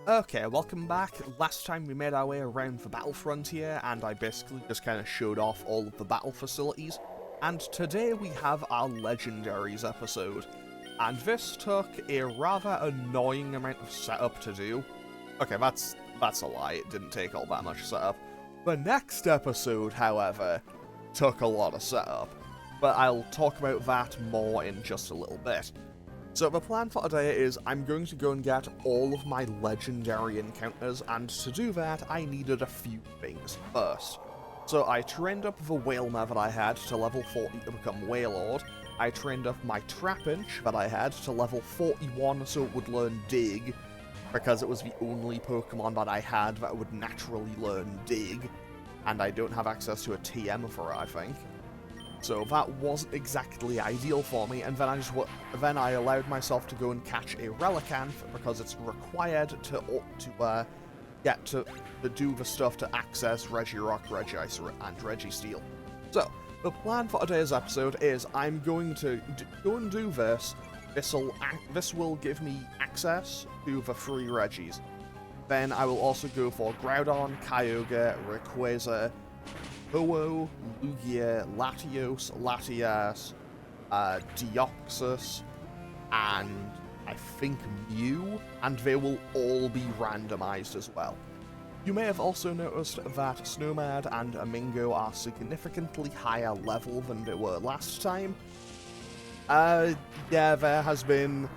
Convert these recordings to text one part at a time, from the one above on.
Okay, welcome back. Last time we made our way around the battle frontier, and I basically just kind of showed off all of the battle facilities. And today we have our Legendaries episode. And this took a rather annoying amount of setup to do. Okay, that's a lie, it didn't take all that much setup. The next episode, however, took a lot of setup. But I'll talk about that more in just a little bit. So the plan for today is I'm going to go and get all of my legendary encounters, and to do that I needed a few things first. So I trained up the Whalemare that I had to level 40 to become Whalelord. I trained up my Trapinch that I had to level 41 so it would learn Dig, because it was the only Pokemon that I had that would naturally learn Dig, and I don't have access to a TM for it, I think. So that wasn't exactly ideal for me, and then I allowed myself to go and catch a Relicanth because it's required to do the stuff to access Regirock, Regice, and Registeel. So the plan for today's episode is I'm going to go and do this. This will give me access to the free Regis. Then I will also go for Groudon, Kyogre, Rayquaza, Ho-Oh, Lugia, Latios, Latias, Deoxys, and I think Mew, and they will all be randomized as well. You may have also noticed that Snowmad and Amingo are significantly higher level than they were last time. Yeah, there has been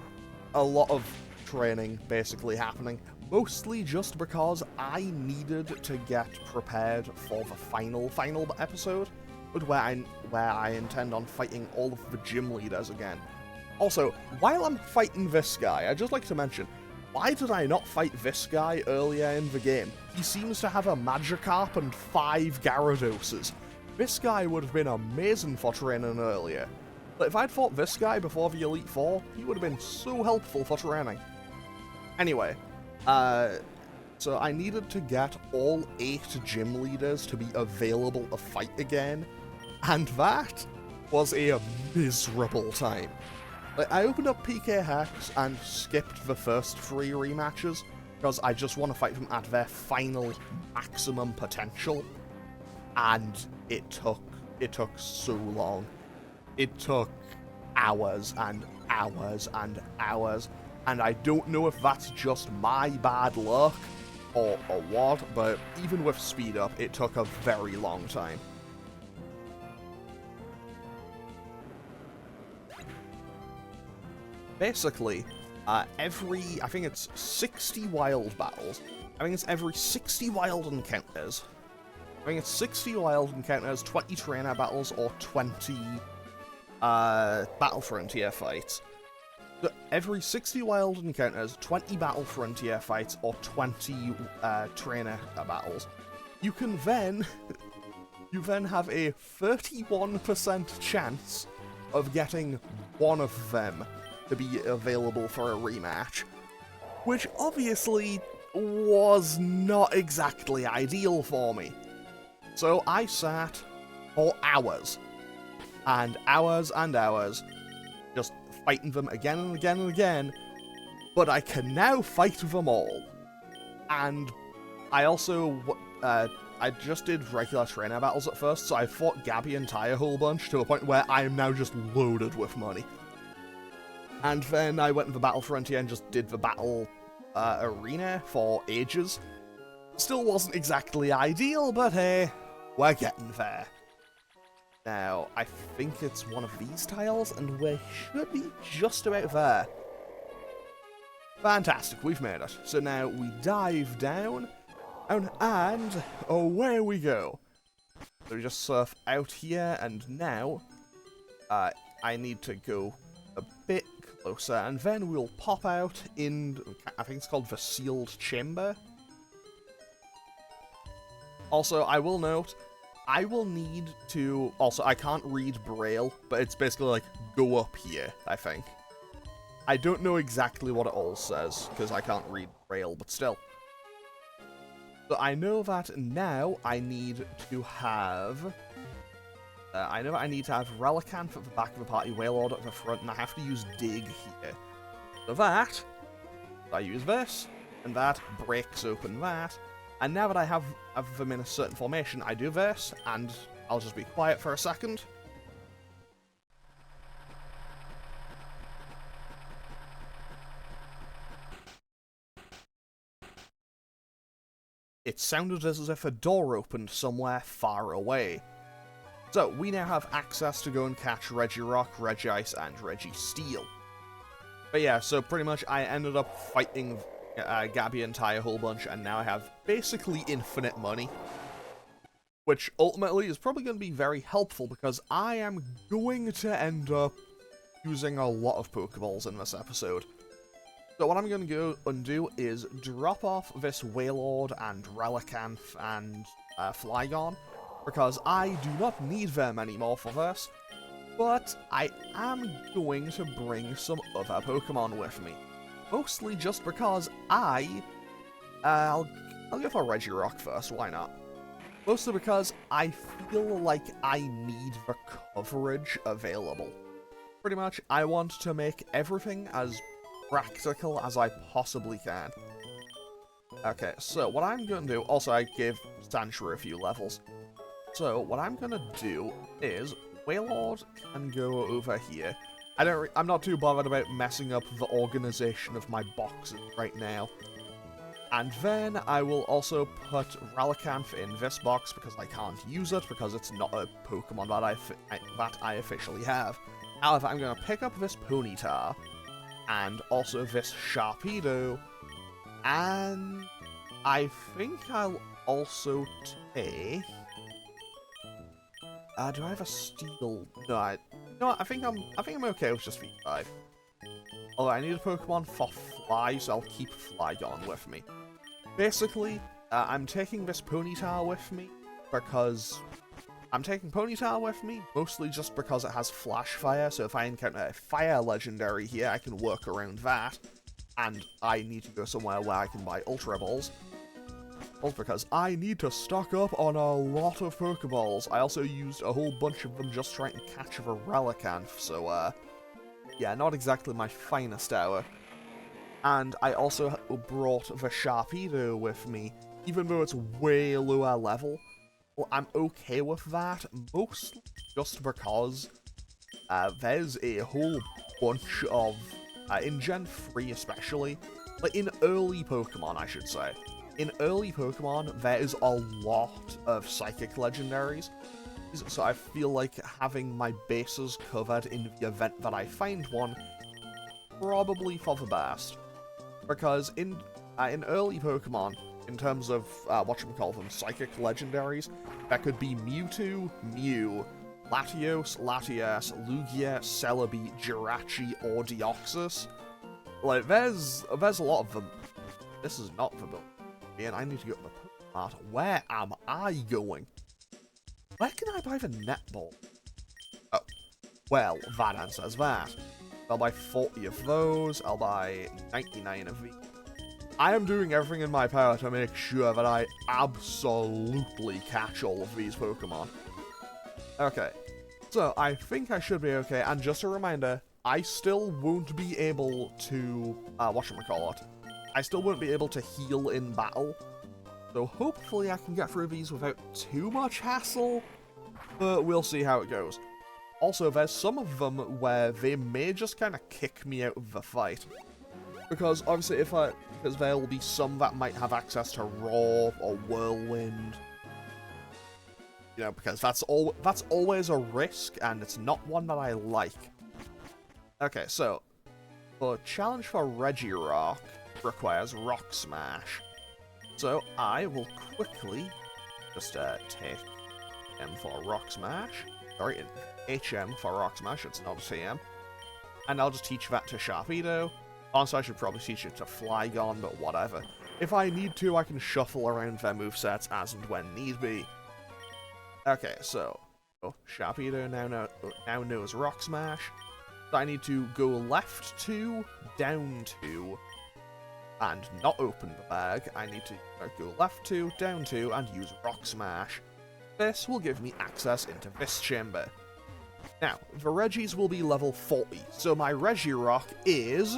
a lot of training basically happening. Mostly just because I needed to get prepared for the final episode, where I intend on fighting all of the gym leaders again. Also, while I'm fighting this guy, I'd just like to mention, why did I not fight this guy earlier in the game? He seems to have a Magikarp and 5 Gyaradoses. This guy would have been amazing for training earlier. But if I'd fought this guy before the Elite Four, he would have been so helpful for training. Anyway, so I needed to get all 8 gym leaders to be available to fight again, and that was a miserable time. Like, I opened up PK Hex and skipped the first 3 rematches, because I just want to fight them at their final maximum potential, and it took so long. It took hours and hours and hours. And I don't know if that's just my bad luck or what, but even with speed up, it took a very long time. Basically, I think it's 60 wild battles. I think it's every 60 wild encounters. I think it's 60 wild encounters, 20 trainer battles, or 20 battle frontier fights. Every 60 wild encounters, 20 battle frontier fights, or 20 trainer battles, you then have a 31% chance of getting one of them to be available for a rematch, which obviously was not exactly ideal for me. So I sat for hours, and hours and hours, just fighting them again and again and again, but I can now fight them all. And I also, I just did regular trainer battles at first, so I fought Gabby and Ty a whole bunch to a point where I am now just loaded with money. And then I went to the battle frontier and just did the battle arena for ages. Still wasn't exactly ideal, but hey, we're getting there. Now, I think it's one of these tiles, and we should be just about there. Fantastic, we've made it. So now we dive down, and away we go. So we just surf out here, and now I need to go a bit closer, and then we'll pop out in, I think it's called the Sealed Chamber. Also, I will note, I will need to... Also, I can't read Braille, but it's basically like, go up here, I think. I don't know exactly what it all says, because I can't read Braille, but still. So I know that now I need to have... Relicanth at the back of the party, Wailord at the front, and I have to use Dig here. So that, I use this, and that breaks open that. And now that I have them in a certain formation, I do this, and I'll just be quiet for a second. It sounded as if a door opened somewhere far away. So, we now have access to go and catch Regirock, Regice, and Registeel. But yeah, so pretty much I ended up fighting Gabby and Ty a whole bunch, and now I have basically infinite money. Which ultimately is probably going to be very helpful, because I am going to end up using a lot of Pokeballs in this episode. So what I'm going to go and do is drop off this Wailord and Relicanth and Flygon, because I do not need them anymore for this, but I am going to bring some other Pokemon with me. Mostly just because I'll go for Regirock first, why not? Mostly because I feel like I need the coverage available. Pretty much, I want to make everything as practical as I possibly can. Okay, so what I'm going to do, also I gave Sancho a few levels. So what I'm going to do is, Wailord can go over here. I'm not too bothered about messing up the organization of my boxes right now. And then I will also put Relicanth in this box because I can't use it because it's not a Pokemon that I officially have. However, I'm going to pick up this Ponyta and also this Sharpedo, and I think I'll also take... do I have a Steel? No, I think I'm okay with just V5. Although I need a Pokemon for Fly, so I'll keep Flygon with me. Basically, I'm taking this Ponyta with me because... I'm taking Ponyta with me, mostly just because it has Flash Fire, so if I encounter a Fire Legendary here, I can work around that. And I need to go somewhere where I can buy Ultra Balls. Also because I need to stock up on a lot of Pokeballs. I also used a whole bunch of them just trying to catch a Relicanth, so yeah, not exactly my finest hour. And I also brought the Sharpedo with me, even though it's way lower level. Well, I'm okay with that, mostly just because there's a whole bunch of, in Gen 3 especially, like in early Pokemon I should say, in early Pokemon there is a lot of Psychic Legendaries, so I feel like having my bases covered in the event that I find one, probably for the best. Because in early Pokemon, in terms of, Psychic Legendaries, that could be Mewtwo, Mew, Latios, Latias, Lugia, Celebi, Jirachi, or Deoxys. Like, there's a lot of them. This is not the build. Man, I need to go to the Pokemon. Where am I going? Where can I buy the netball? Oh, well, that answers that. I'll buy 40 of those, I'll buy 99 of these. I am doing everything in my power to make sure that I absolutely catch all of these Pokemon. Okay, so I think I should be okay, and just a reminder, I still won't be able to, I still won't be able to heal in battle, so hopefully I can get through these without too much hassle, but we'll see how it goes. Also, there's some of them where they may just kind of kick me out of the fight. Because obviously because there will be some that might have access to Raw or Whirlwind. You know, because that's always a risk, and it's not one that I like. Okay, so the challenge for Regirock requires Rock Smash. So I will quickly just take M for Rock Smash. Sorry, HM for Rock Smash, it's not a TM. And I'll just teach that to Sharpedo. Honestly, I should probably teach it to Flygon, but whatever. If I need to, I can shuffle around their movesets as and when need be. Okay, so Sharpedo now knows Rock Smash. So I need to go left 2, down 2, and not open the bag. I need to go left 2, down 2, and use Rock Smash. This will give me access into this chamber. Now, the Regis will be level 40, so my Regirock is...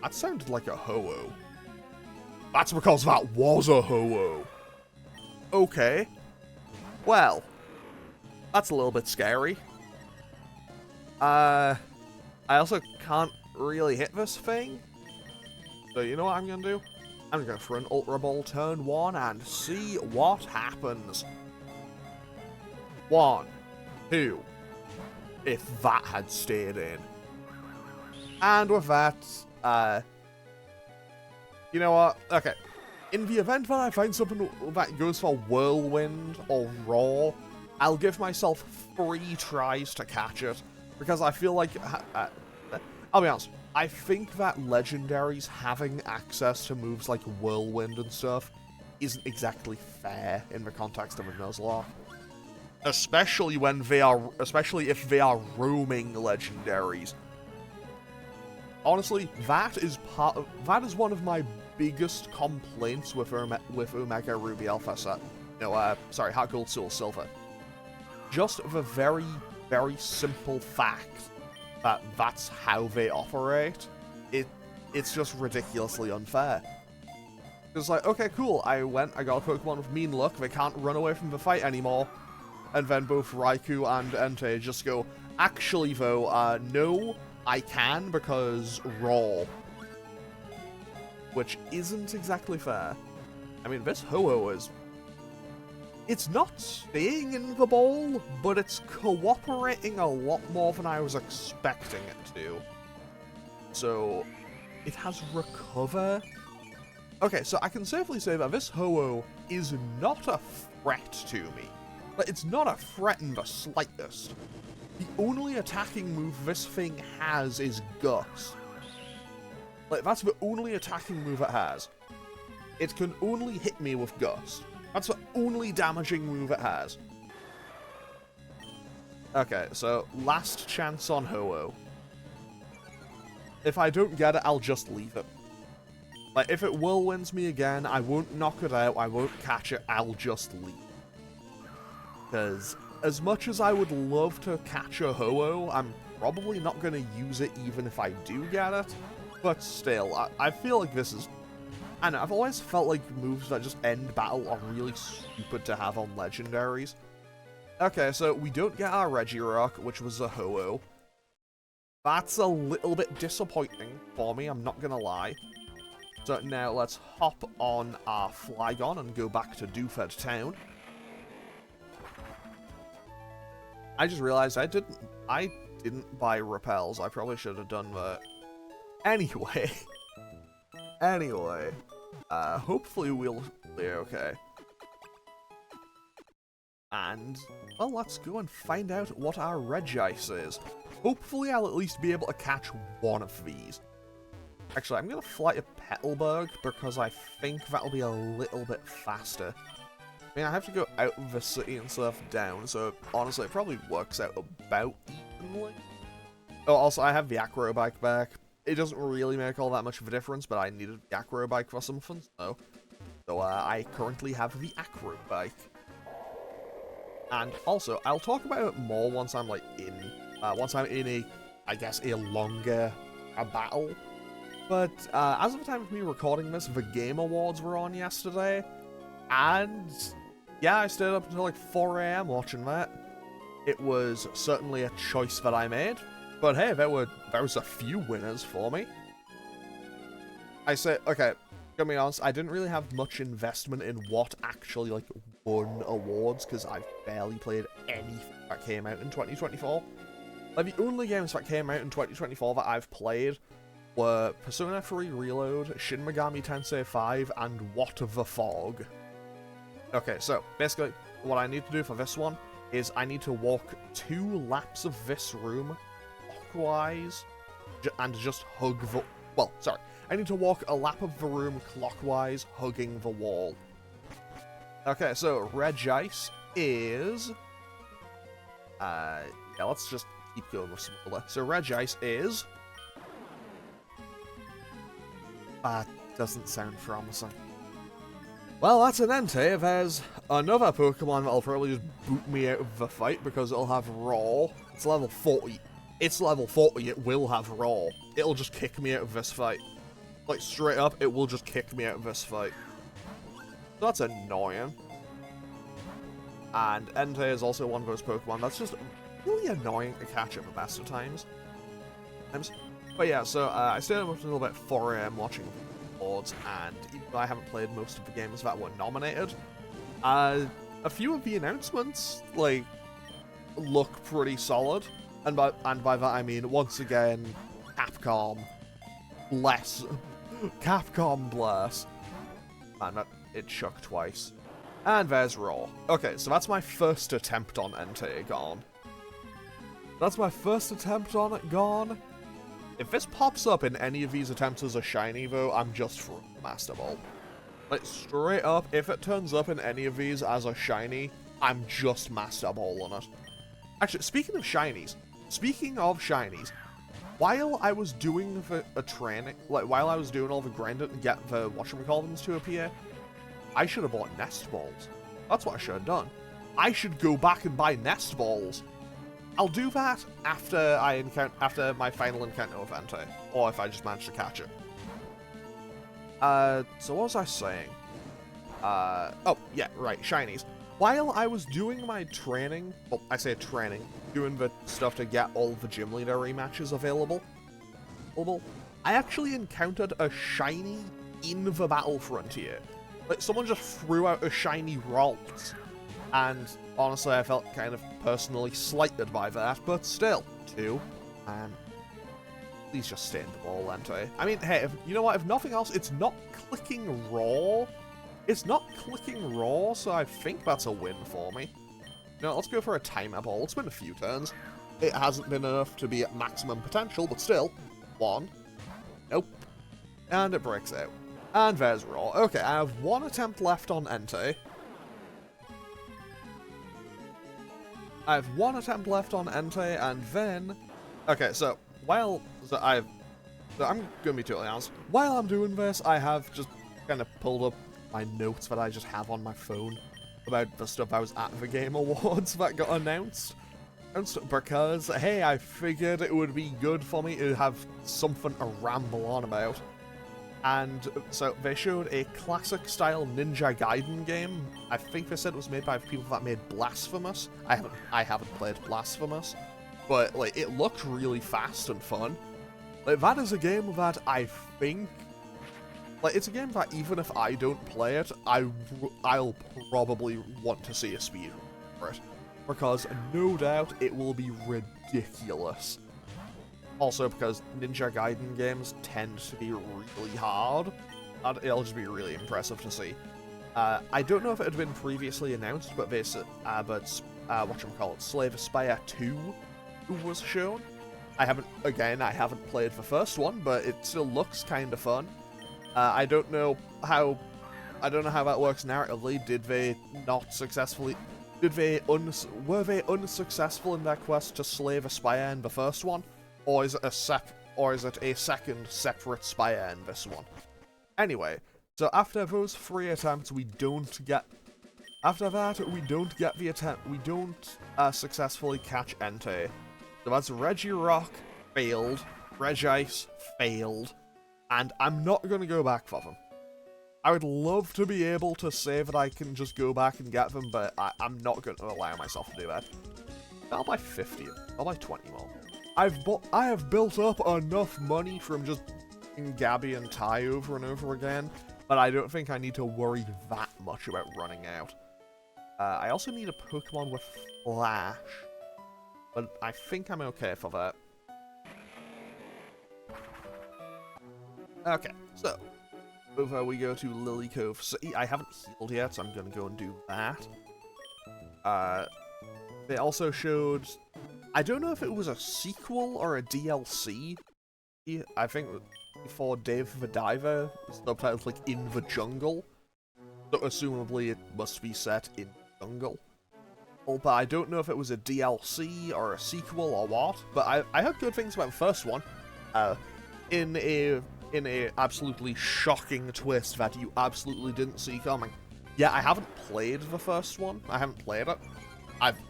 That sounded like a Ho-Oh. That's because that was a Ho-Oh. Okay. Well, that's a little bit scary. I also can't really hit this thing. So you know what I'm going to do? I'm going to go for an Ultra Ball turn 1 and see what happens. 1, 2. If that had stayed in. And with that, you know what? Okay. In the event that I find something that goes for Whirlwind or Raw, I'll give myself 3 tries to catch it. Because I feel like... I'll be honest. I think that Legendaries having access to moves like Whirlwind and stuff isn't exactly fair in the context of a Nuzlocke. Especially if they are roaming Legendaries. Honestly, that is one of my biggest complaints with Omega Ruby Alpha set. No, sorry, Heart Gold Soul Silver. Just the very, very simple fact that that's how they operate. It's just ridiculously unfair. It's like, okay, cool, I got a Pokemon with mean luck, they can't run away from the fight anymore. And then both Raikou and Entei just go, actually though, no, I can because Raw. Which isn't exactly fair. I mean, this Ho-Oh is... It's not staying in the bowl, but it's cooperating a lot more than I was expecting it to. So, it has Recover. Okay, so I can safely say that this Ho-Oh is not a threat to me. Like, it's not a threat in the slightest. The only attacking move this thing has is Gust. Like, that's the only attacking move it has. It can only hit me with Gust. That's the only damaging move it has. Okay, so last chance on Ho-Oh. If I don't get it, I'll just leave it. Like, if it Whirlwinds me again, I won't knock it out, I won't catch it, I'll just leave. Because as much as I would love to catch a Ho-Oh, I'm probably not going to use it even if I do get it. But still, I feel like this is... I don't know, I've always felt like moves that just end battle are really stupid to have on Legendaries. Okay, so we don't get our Regirock, which was a Ho-Oh. That's a little bit disappointing for me, I'm not gonna lie. So now let's hop on our Flygon and go back to Doofed Town. I just realized I didn't buy repels. I probably should have done that. Anyway. Hopefully we'll be okay. And, well, let's go and find out what our Regice is. Hopefully I'll at least be able to catch one of these. Actually, I'm going to fly to Petalburg because I think that'll be a little bit faster. I mean, I have to go out of the city and surf down, so honestly, it probably works out about evenly. Oh, also, I have the Acro Bike back. It doesn't really make all that much of a difference, but I needed the Acro Bike for something, so I currently have the Acro Bike. And also, I'll talk about it more once I'm in a, I guess, a longer battle. But as of the time of me recording this, the Game Awards were on yesterday, and yeah, I stayed up until like 4 AM watching that. It was certainly a choice that I made, but hey, there was a few winners for me. I say, okay, gonna be honest, I didn't really have much investment in what actually like won awards because I've barely played anything that came out in 2024. Like the only games that came out in 2024 that I've played were Persona 3 Reload, Shin Megami Tensei 5, and What the Fog. Okay, so basically, what I need to do for this one is I need to walk 2 laps of this room clockwise and just hug the... Well, sorry. I need to walk a lap of the room clockwise, hugging the wall. Okay, so Regice is... yeah, let's just keep going with smaller. So Regice is... That doesn't sound promising. Well, that's an Entei. There's another Pokemon that'll probably just boot me out of the fight because it'll have Raw. It's level 40. It's level 40, it will have Raw. It'll just kick me out of this fight. Like, straight up, it will just kick me out of this fight. So that's annoying. And Entei is also one of those Pokemon that's just really annoying to catch at the best of times. But yeah, so I stayed up until about 4 AM watching boards, and even though I haven't played most of the games that were nominated, a few of the announcements, like, look pretty solid. And by that I mean, once again, Capcom bless. Capcom bless. Man, it shook twice. And there's Raw. Okay, so that's my first attempt on Entei gone. That's my first attempt on it gone. If this pops up in any of these attempts as a shiny, though, I'm just for Master Ball. Like, straight up, if it turns up in any of these as a shiny, I'm just Master Ball on it. Actually, speaking of shinies, while I was doing a training, like, while I was doing all the grinding to get the whatchamacallit's to appear, I should have bought Nest Balls. That's what I should have done. I should go back and buy Nest Balls. I'll do that after my final encounter with Entei, or if I just manage to catch it. So what was I saying? Oh, yeah, right, shinies. While I was doing my training, well, I say training, doing the stuff to get all the gym leader rematches available, I actually encountered a shiny in the battle frontier. Like, someone just threw out a shiny Ralts, and honestly, I felt kind of personally slighted by that, but still, 2, and please just stay in the ball, Entei. I mean, hey, you know what, if nothing else, it's not clicking raw. It's not clicking raw, so I think that's a win for me. No, let's go for a timer ball. It's been a few turns. It hasn't been enough to be at maximum potential, but still. 1. Nope. And it breaks out. And there's raw. Okay, I have 1 attempt left on Entei. And then... Okay, so, I'm gonna be totally honest. While I'm doing this, I have just kind of pulled up my notes that I just have on my phone about the stuff I was at the Game Awards that got announced. Because, hey, I figured it would be good for me to have something to ramble on about. And so they showed a classic-style Ninja Gaiden game. I think they said it was made by people that made Blasphemous. I haven't played Blasphemous, but like it looked really fast and fun. Like that is a game that I think, like it's a game that even if I don't play it, I'll probably want to see a speedrun for it, because no doubt it will be ridiculous. Also, because Ninja Gaiden games tend to be really hard, and it'll just be really impressive to see. I don't know if it had been previously announced, but Slave Aspire 2 was shown. I haven't played the first one, but it still looks kind of fun. I don't know how that works narratively. Were they unsuccessful in their quest to Slave Aspire in the first one? Or is it a second separate spire in this one? Anyway, so after those 3 attempts, we don't successfully catch Entei. So that's Regirock, failed, Regice, failed, and I'm not gonna go back for them. I would love to be able to say that I can just go back and get them, but I'm not going to allow myself to do that. I'll buy 50, I'll buy 20 more. I have built up enough money from just Gabby and Ty over and over again, but I don't think I need to worry that much about running out. I also need a Pokemon with Flash, but I think I'm okay for that. Okay, so over we go to Lily Cove City. I haven't healed yet, so I'm going to go and do that. They also showed... I don't know if it was a sequel or a DLC. I think for Dave the Diver, subtitled like In the Jungle. So assumably it must be set in the jungle. But I don't know if it was a DLC or a sequel or what. But I heard good things about the first one. In a absolutely shocking twist that you absolutely didn't see coming. Yeah, I haven't played the first one. I haven't played it.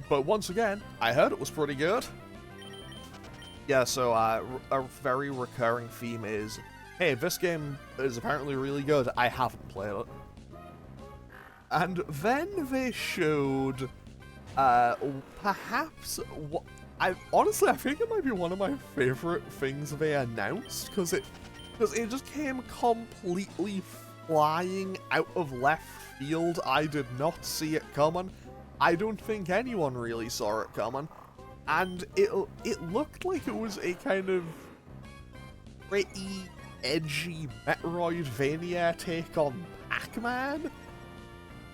But once again, I heard it was pretty good. Yeah, so a very recurring theme is hey, this game is apparently really good. I haven't played it. And then they showed, perhaps what I think it might be one of my favorite things they announced, because it just came completely flying out of left field. I did not see it coming. I don't think anyone really saw it coming, and it looked like it was a kind of pretty edgy Metroidvania take on Pac-Man.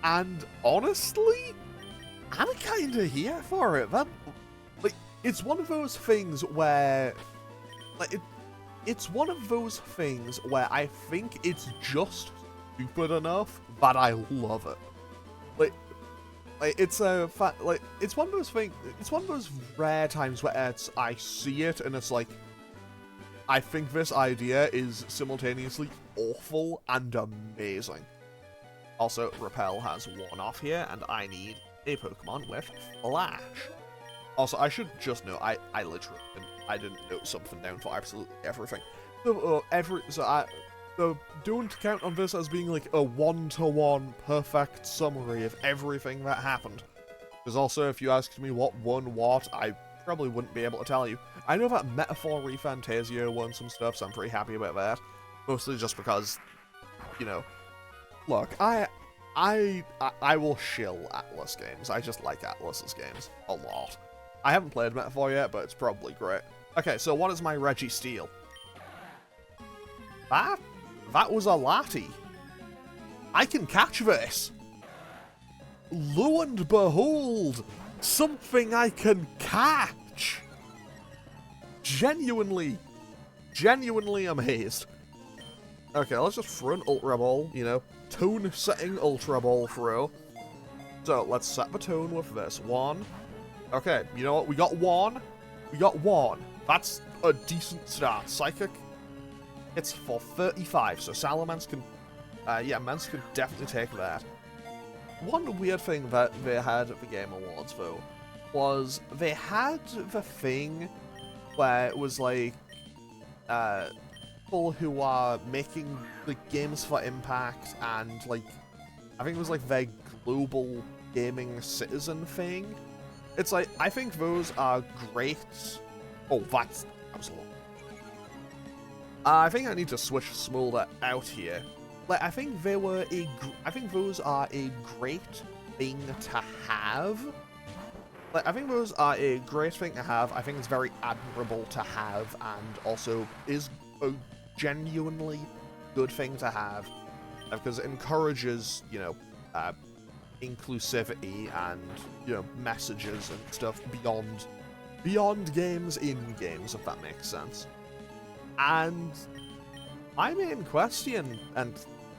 And honestly, I'm kinda here for it. It's one of those things where, it's one of those things where I think it's just stupid enough that I love it. It's one of those things. It's one of those rare times where I see it and it's like, I think this idea is simultaneously awful and amazing. Also, Repel has worn off here, and I need a Pokemon with Flash. Also, I should just note, I literally didn't note something down for absolutely everything. So don't count on this as being like a one-to-one perfect summary of everything that happened. Because also, if you asked me what won what, I probably wouldn't be able to tell you. I know that Metaphor ReFantazio won some stuff, so I'm pretty happy about that. Mostly just because, you know, look, I will shill Atlas games. I just like Atlas's games a lot. I haven't played Metaphor yet, but it's probably great. Okay, so what is my Registeel? That was a Lati. I can catch this. Lo and behold, something I can catch. Genuinely amazed. Okay, let's just throw an Ultra Ball, you know, tone setting Ultra Ball throw. So let's set the tone with this. One. Okay, you know what? We got one. That's a decent start. Psychic, it's for 35, so Salamence can, Mance can definitely take that. One weird thing that they had at the Game Awards, though, was they had the thing where it was like, people who are making like games for Impact and like, I think it was like their global gaming citizen thing. It's like, I think those are great. Oh, that was a lot. I think I need to switch Smolder out here. Like, I think those are a great thing to have. Like, I think those are a great thing to have. I think it's very admirable to have, and also is a genuinely good thing to have, because it encourages, you know, inclusivity and, you know, messages and stuff beyond games, in games, if that makes sense. And my main question and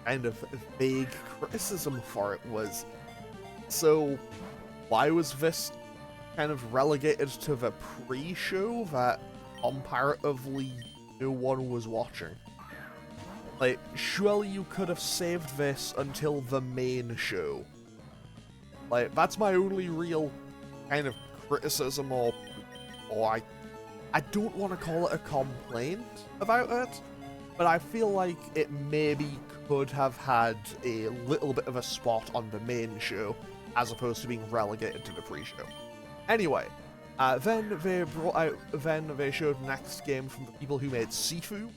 kind of vague criticism for it was, so why was this kind of relegated to the pre-show that comparatively no one was watching? Like, surely you could have saved this until the main show. Like, that's my only real kind of criticism, or I don't want to call it a complaint about it, but I feel like it maybe could have had a little bit of a spot on the main show, as opposed to being relegated to the pre-show. Anyway, then they showed the next game from the people who made Sifu.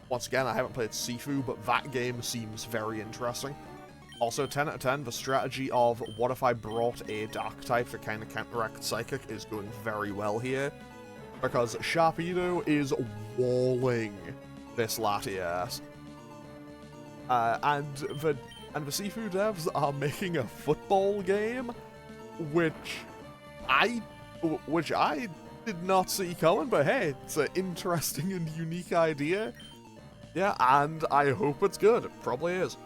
Once again, I haven't played Sifu, but that game seems very interesting. Also, 10 out of 10, the strategy of what if I brought a Dark type to kind of counteract Psychic is going very well here, because Sharpedo is walling this Latias. And the Sifu devs are making a football game, which I did not see coming, but hey, it's an interesting and unique idea. Yeah, and I hope it's good. It probably is.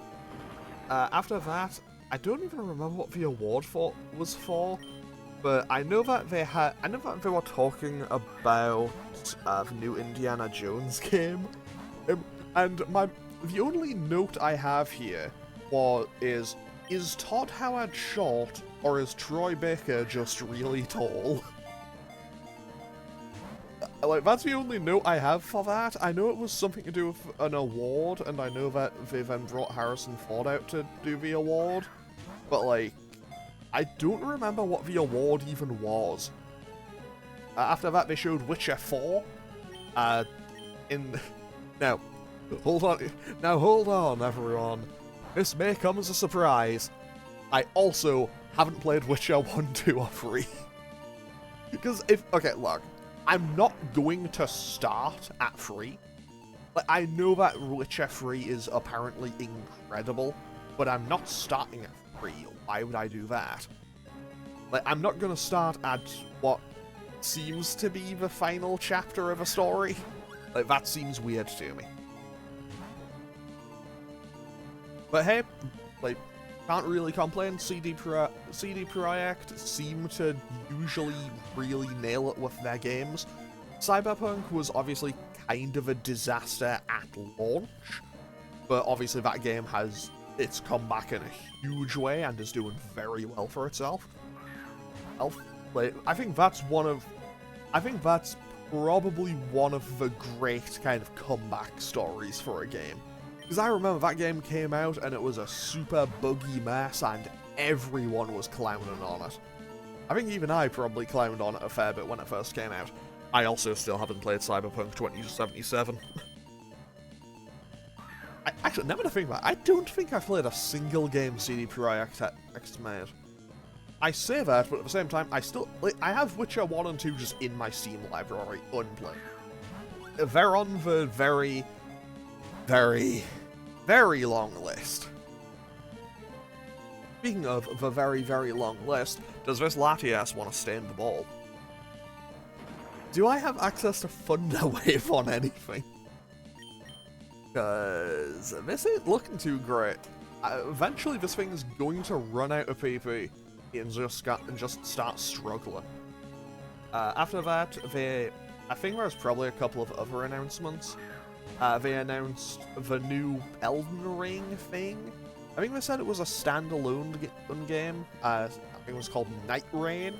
After that, I don't even remember what the award was for, but I know that they were talking about the new Indiana Jones game, and the only note I have here is Todd Howard short, or is Troy Baker just really tall? like, that's the only note I have for that. I know it was something to do with an award, and I know that they then brought Harrison Ford out to do the award. But, like, I don't remember what the award even was. After that, they showed Witcher 4. Now, hold on. Now, hold on, everyone. This may come as a surprise. I also haven't played Witcher 1, 2, or 3. Because okay, look. I'm not going to start at 3. Like, I know that Witcher 3 is apparently incredible, but I'm not starting at 3. Why would I do that? Like, I'm not going to start at what seems to be the final chapter of a story. Like, that seems weird to me. But hey, like, can't really complain. CD Projekt seem to usually really nail it with their games. Cyberpunk was obviously kind of a disaster at launch, but obviously that game has its comeback in a huge way and is doing very well for itself. Like, I think that's probably one of the great kind of comeback stories for a game. Because I remember that game came out and it was a super buggy mess and everyone was clowning on it. I think even I probably clowned on it a fair bit when it first came out. I also still haven't played Cyberpunk 2077. Actually, now that I think about it, I don't think I've played a single game CD Projekt made. I say that, but at the same time, I have Witcher 1 and 2 just in my Steam library, unplayed. They're on the very, very, very long list. Speaking of the very, very long list, does this Latias want to stay in the ball? Do I have access to Thunderwave on anything? Because this ain't looking too great. Eventually this thing's going to run out of PP and just start struggling. After that, I think there's probably a couple of other announcements. They announced the new Elden Ring thing. I think they said it was a standalone game. I think it was called Night Rain.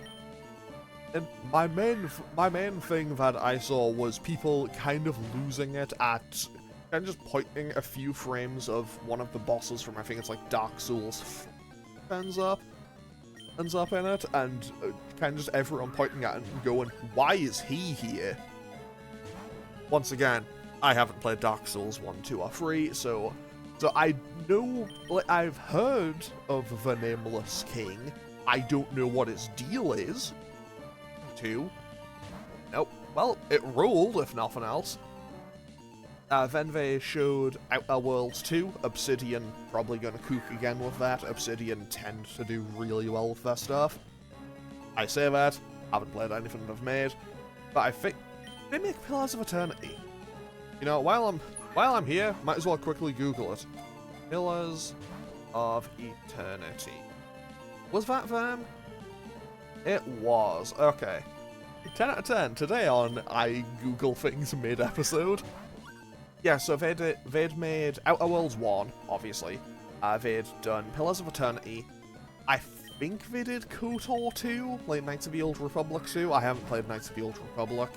And my main thing that I saw was people kind of losing it at kind of just pointing a few frames of one of the bosses from, I think it's like Dark Souls ends up in it, and kind of just everyone pointing at it and going, why is he here? Once again, I haven't played Dark Souls 1, 2, or 3, so I know, like, I've heard of the Nameless King. I don't know what his deal is. 2. Nope. Well, it rolled, if nothing else. Then they showed Outer Worlds 2. Obsidian probably gonna kook again with that. Obsidian tend to do really well with their stuff. I say that, haven't played anything they've made, but I think they make Pillars of Eternity. You know, while I'm here, might as well quickly Google it. Pillars of Eternity. Was that them? It was. Okay. 10 out of 10. Today on I Google Things mid-episode. Yeah, so they'd made Outer Worlds 1, obviously. They'd done Pillars of Eternity. I think they did KOTOR 2, like Knights of the Old Republic 2. I haven't played Knights of the Old Republic.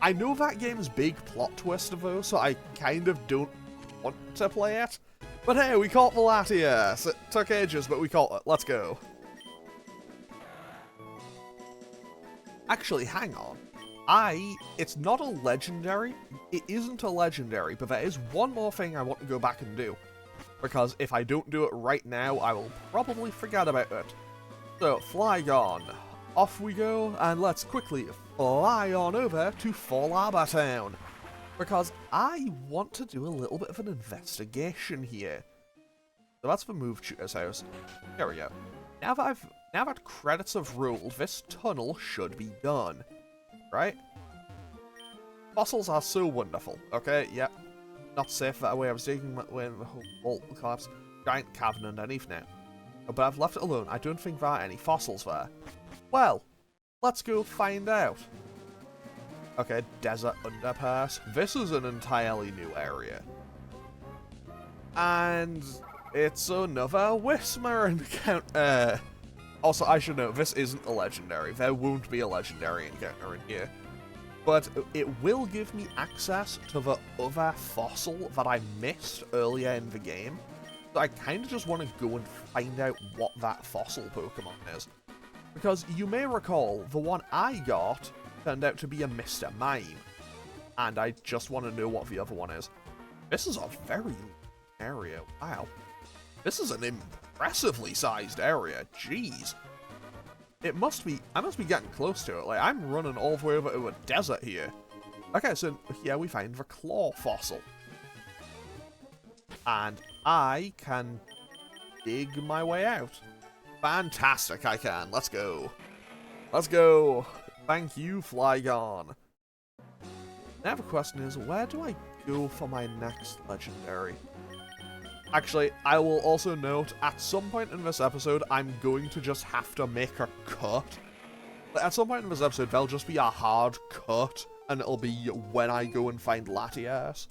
I know that game's big plot twist, though, so I kind of don't want to play it. But hey, we caught the Latias. It took ages, but we caught it. Let's go. Actually, hang on. It's not a legendary. It isn't a legendary, but there is one more thing I want to go back and do. Because if I don't do it right now, I will probably forget about it. So, Flygon. Off we go, and let's quickly fly on over to Fall Arbor Town. Because I want to do a little bit of an investigation here. So that's the Move Tutor's house. There we go. Now that credits have rolled, this tunnel should be done. Right? Fossils are so wonderful. Okay, yep. Not safe that way. I was digging when the whole vault collapsed. Giant cavern underneath now. But I've left it alone. I don't think there are any fossils there. Well, let's go find out. Okay, desert underpass. This is an entirely new area. And it's another Whisper encounter. Also, I should note, this isn't a legendary. There won't be a legendary encounter in here. but it will give me access to the other fossil that I missed earlier in the game. So I kind of just want to go and find out what that fossil Pokemon is. Because you may recall, the one I got turned out to be a Mr. Mime. And I just want to know what the other one is. This is a very large area. Wow. This is an impressively sized area. Jeez. I must be getting close to it. Like, I'm running all the way over to a desert here. Okay, so here we find the claw fossil. And I can dig my way out. Fantastic, I can. Let's go. Let's go. Thank you, Flygon. Now the question is, where do I go for my next legendary? Actually, I will also note, at some point in this episode, I'm going to just have to make a cut. At some point in this episode, there'll just be a hard cut, and it'll be when I go and find Latias.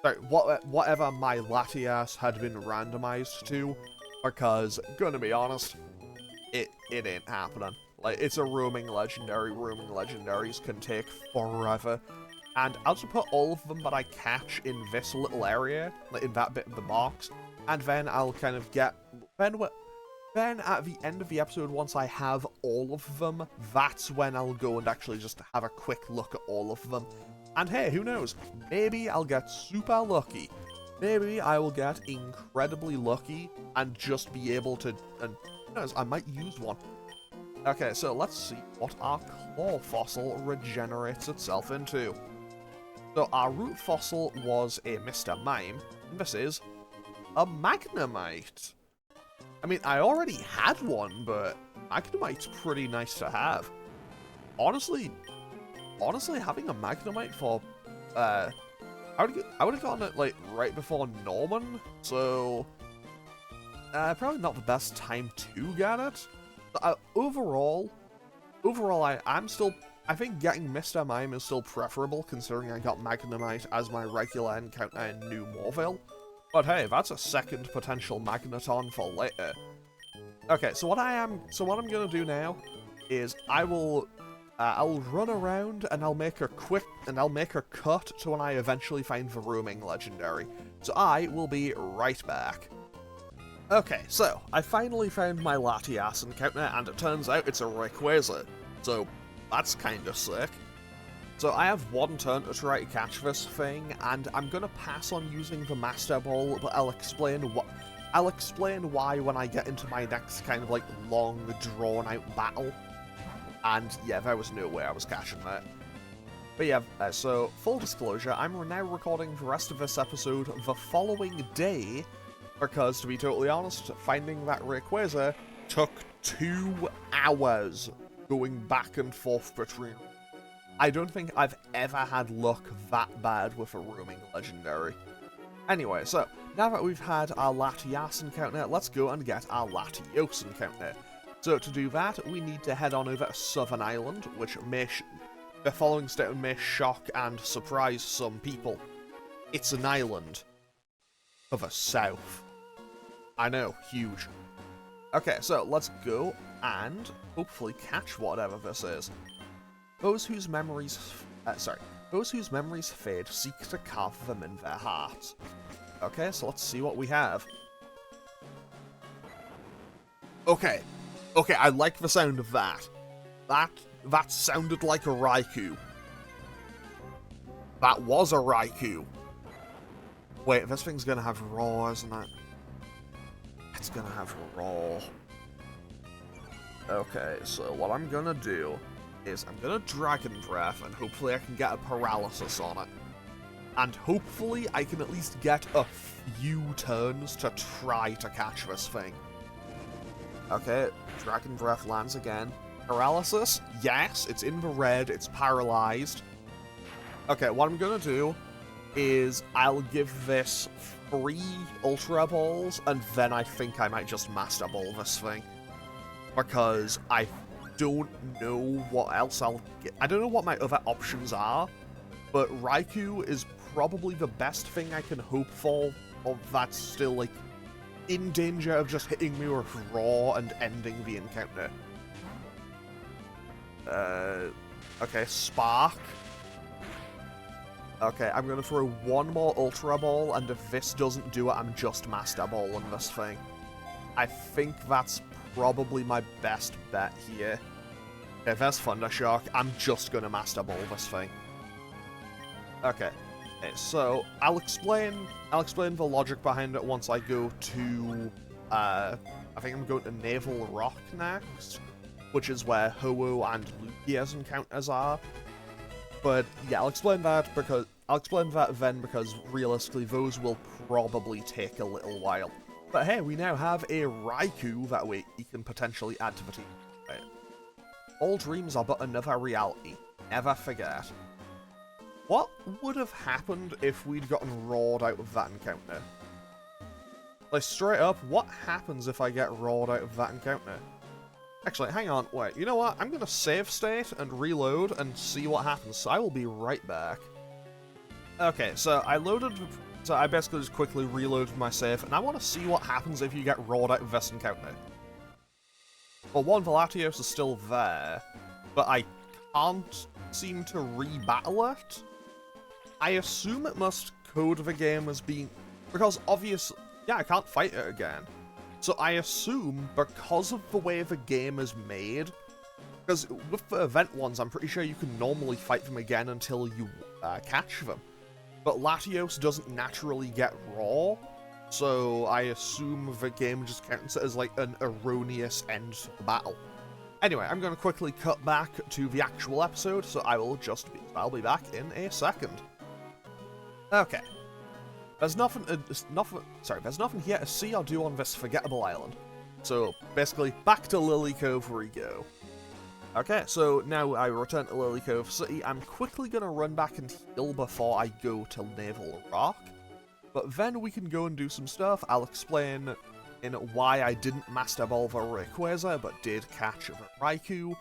Sorry, whatever my Latias had been randomized to, because, gonna be honest, it ain't happening. Like, it's a roaming legendary. Roaming legendaries can take forever. And I'll just put all of them that I catch in this little area, like in that bit of the box, and then I'll kind of get... Then at the end of the episode, once I have all of them, that's when I'll go and actually just have a quick look at all of them. And hey, who knows? Maybe I'll get super lucky. Maybe I will get incredibly lucky and just be able to... And who knows, I might use one. Okay, so let's see what our claw fossil regenerates itself into. So our root fossil was a Mr. Mime, and this is a Magnemite. I mean, I already had one, but Magnemite's pretty nice to have. Honestly, having a Magnemite for, I would have gotten it, like, right before Norman, so, probably not the best time to get it. But, overall, I think getting Mr. Mime is still preferable, considering I got Magnemite as my regular encounter in New Morville. But hey, that's a second potential Magneton for later. Okay, so what I'm gonna do now is I'll run around and I'll make a cut to when I eventually find the roaming legendary. So I will be right back. Okay, so I finally found my Latias encounter, and it turns out it's a Rayquaza. So that's kind of sick. So I have one turn to try to catch this thing, and I'm gonna pass on using the Master Ball, but I'll explain why when I get into my next kind of like long, drawn-out battle. And yeah, there was no way I was catching that. But yeah, so full disclosure, I'm now recording the rest of this episode the following day, because to be totally honest, finding that Rayquaza took 2 hours going back and forth between. I don't think I've ever had luck that bad with a roaming legendary. Anyway, so now that we've had our Latias encounter, let's go and get our Latios encounter. So to do that, we need to head on over to Southern Island, which the following statement may shock and surprise some people. It's an island to the south. I know, huge. Okay, so let's go and hopefully catch whatever this is. Those whose memories fade seek to carve them in their hearts. Okay, so let's see what we have. Okay, I like the sound of that. That sounded like a Raikou. That was a Raikou. Wait, this thing's gonna have Raw, isn't it? It's gonna have Raw. Okay, so what I'm gonna do is I'm gonna Dragon Breath, and hopefully I can get a Paralysis on it. And hopefully I can at least get a few turns to try to catch this thing. Okay, Dragon Breath lands again. Paralysis? Yes, it's in the red, it's paralyzed. Okay, what I'm gonna do is I'll give this 3 Ultra Balls, and then I think I might just Master Ball this thing. Because I don't know what else I'll get. I don't know what my other options are, but Raikou is probably the best thing I can hope for, or that's still, like, in danger of just hitting me with Raw and ending the encounter. Okay, Spark. Okay, I'm going to throw one more Ultra Ball, and if this doesn't do it, I'm just Master Balling this thing. I think that's probably my best bet here. Okay, there's Thunder Shock. I'm just going to Master Ball this thing. Okay, so I'll explain the logic behind it once I go to, I think I'm going to Naval Rock next, which is where Ho-Oh and Lugia's encounters are. But yeah, I'll explain that then because realistically those will probably take a little while. But hey, we now have a Raikou that we can potentially add to the team. Right. All dreams are but another reality. Never forget. What would have happened if we'd gotten roared out of that encounter? Like, straight up, what happens if I get roared out of that encounter? Actually, hang on, wait, you know what? I'm gonna save state and reload and see what happens, so I will be right back. Okay, so I basically just quickly reloaded my save, and I want to see what happens if you get roared out of this encounter. Well, one, Latios is still there, but I can't seem to re-battle it. I assume it must code the game as being... Because obviously... Yeah, I can't fight it again. So I assume, because of the way the game is made... Because with the event ones, I'm pretty sure you can normally fight them again until you catch them. But Latios doesn't naturally get raw, so I assume the game just counts it as like an erroneous end to the battle. Anyway, I'm going to quickly cut back to the actual episode, so I'll be back in a second. Okay. There's nothing here to see or do on this forgettable island. So, basically, back to Lily Cove we go. Okay, so now I return to Lily Cove City. I'm quickly going to run back and heal before I go to Naval Rock. But then we can go and do some stuff. I'll explain in why I didn't Master Ball the Rayquaza, but did catch the Raikou.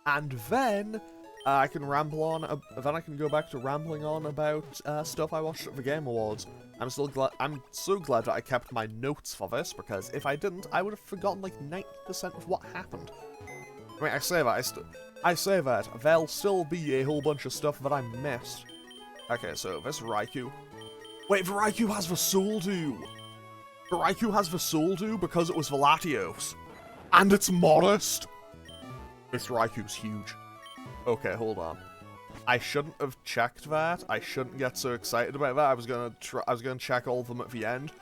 And then I can ramble on. Then I can go back to rambling on about stuff I watched at the Game Awards. I'm so glad that I kept my notes for this, because if I didn't, I would have forgotten like 90% of what happened. I mean, I say that, there'll still be a whole bunch of stuff that I missed. Okay, so this Raikou. Wait, the Raikou has the Soldew! The Raikou has the Soldew because it was the Latios. And it's modest! This Raikou's huge. Okay, hold on. I shouldn't have checked that. I shouldn't get so excited about that. I was gonna check all of them at the end.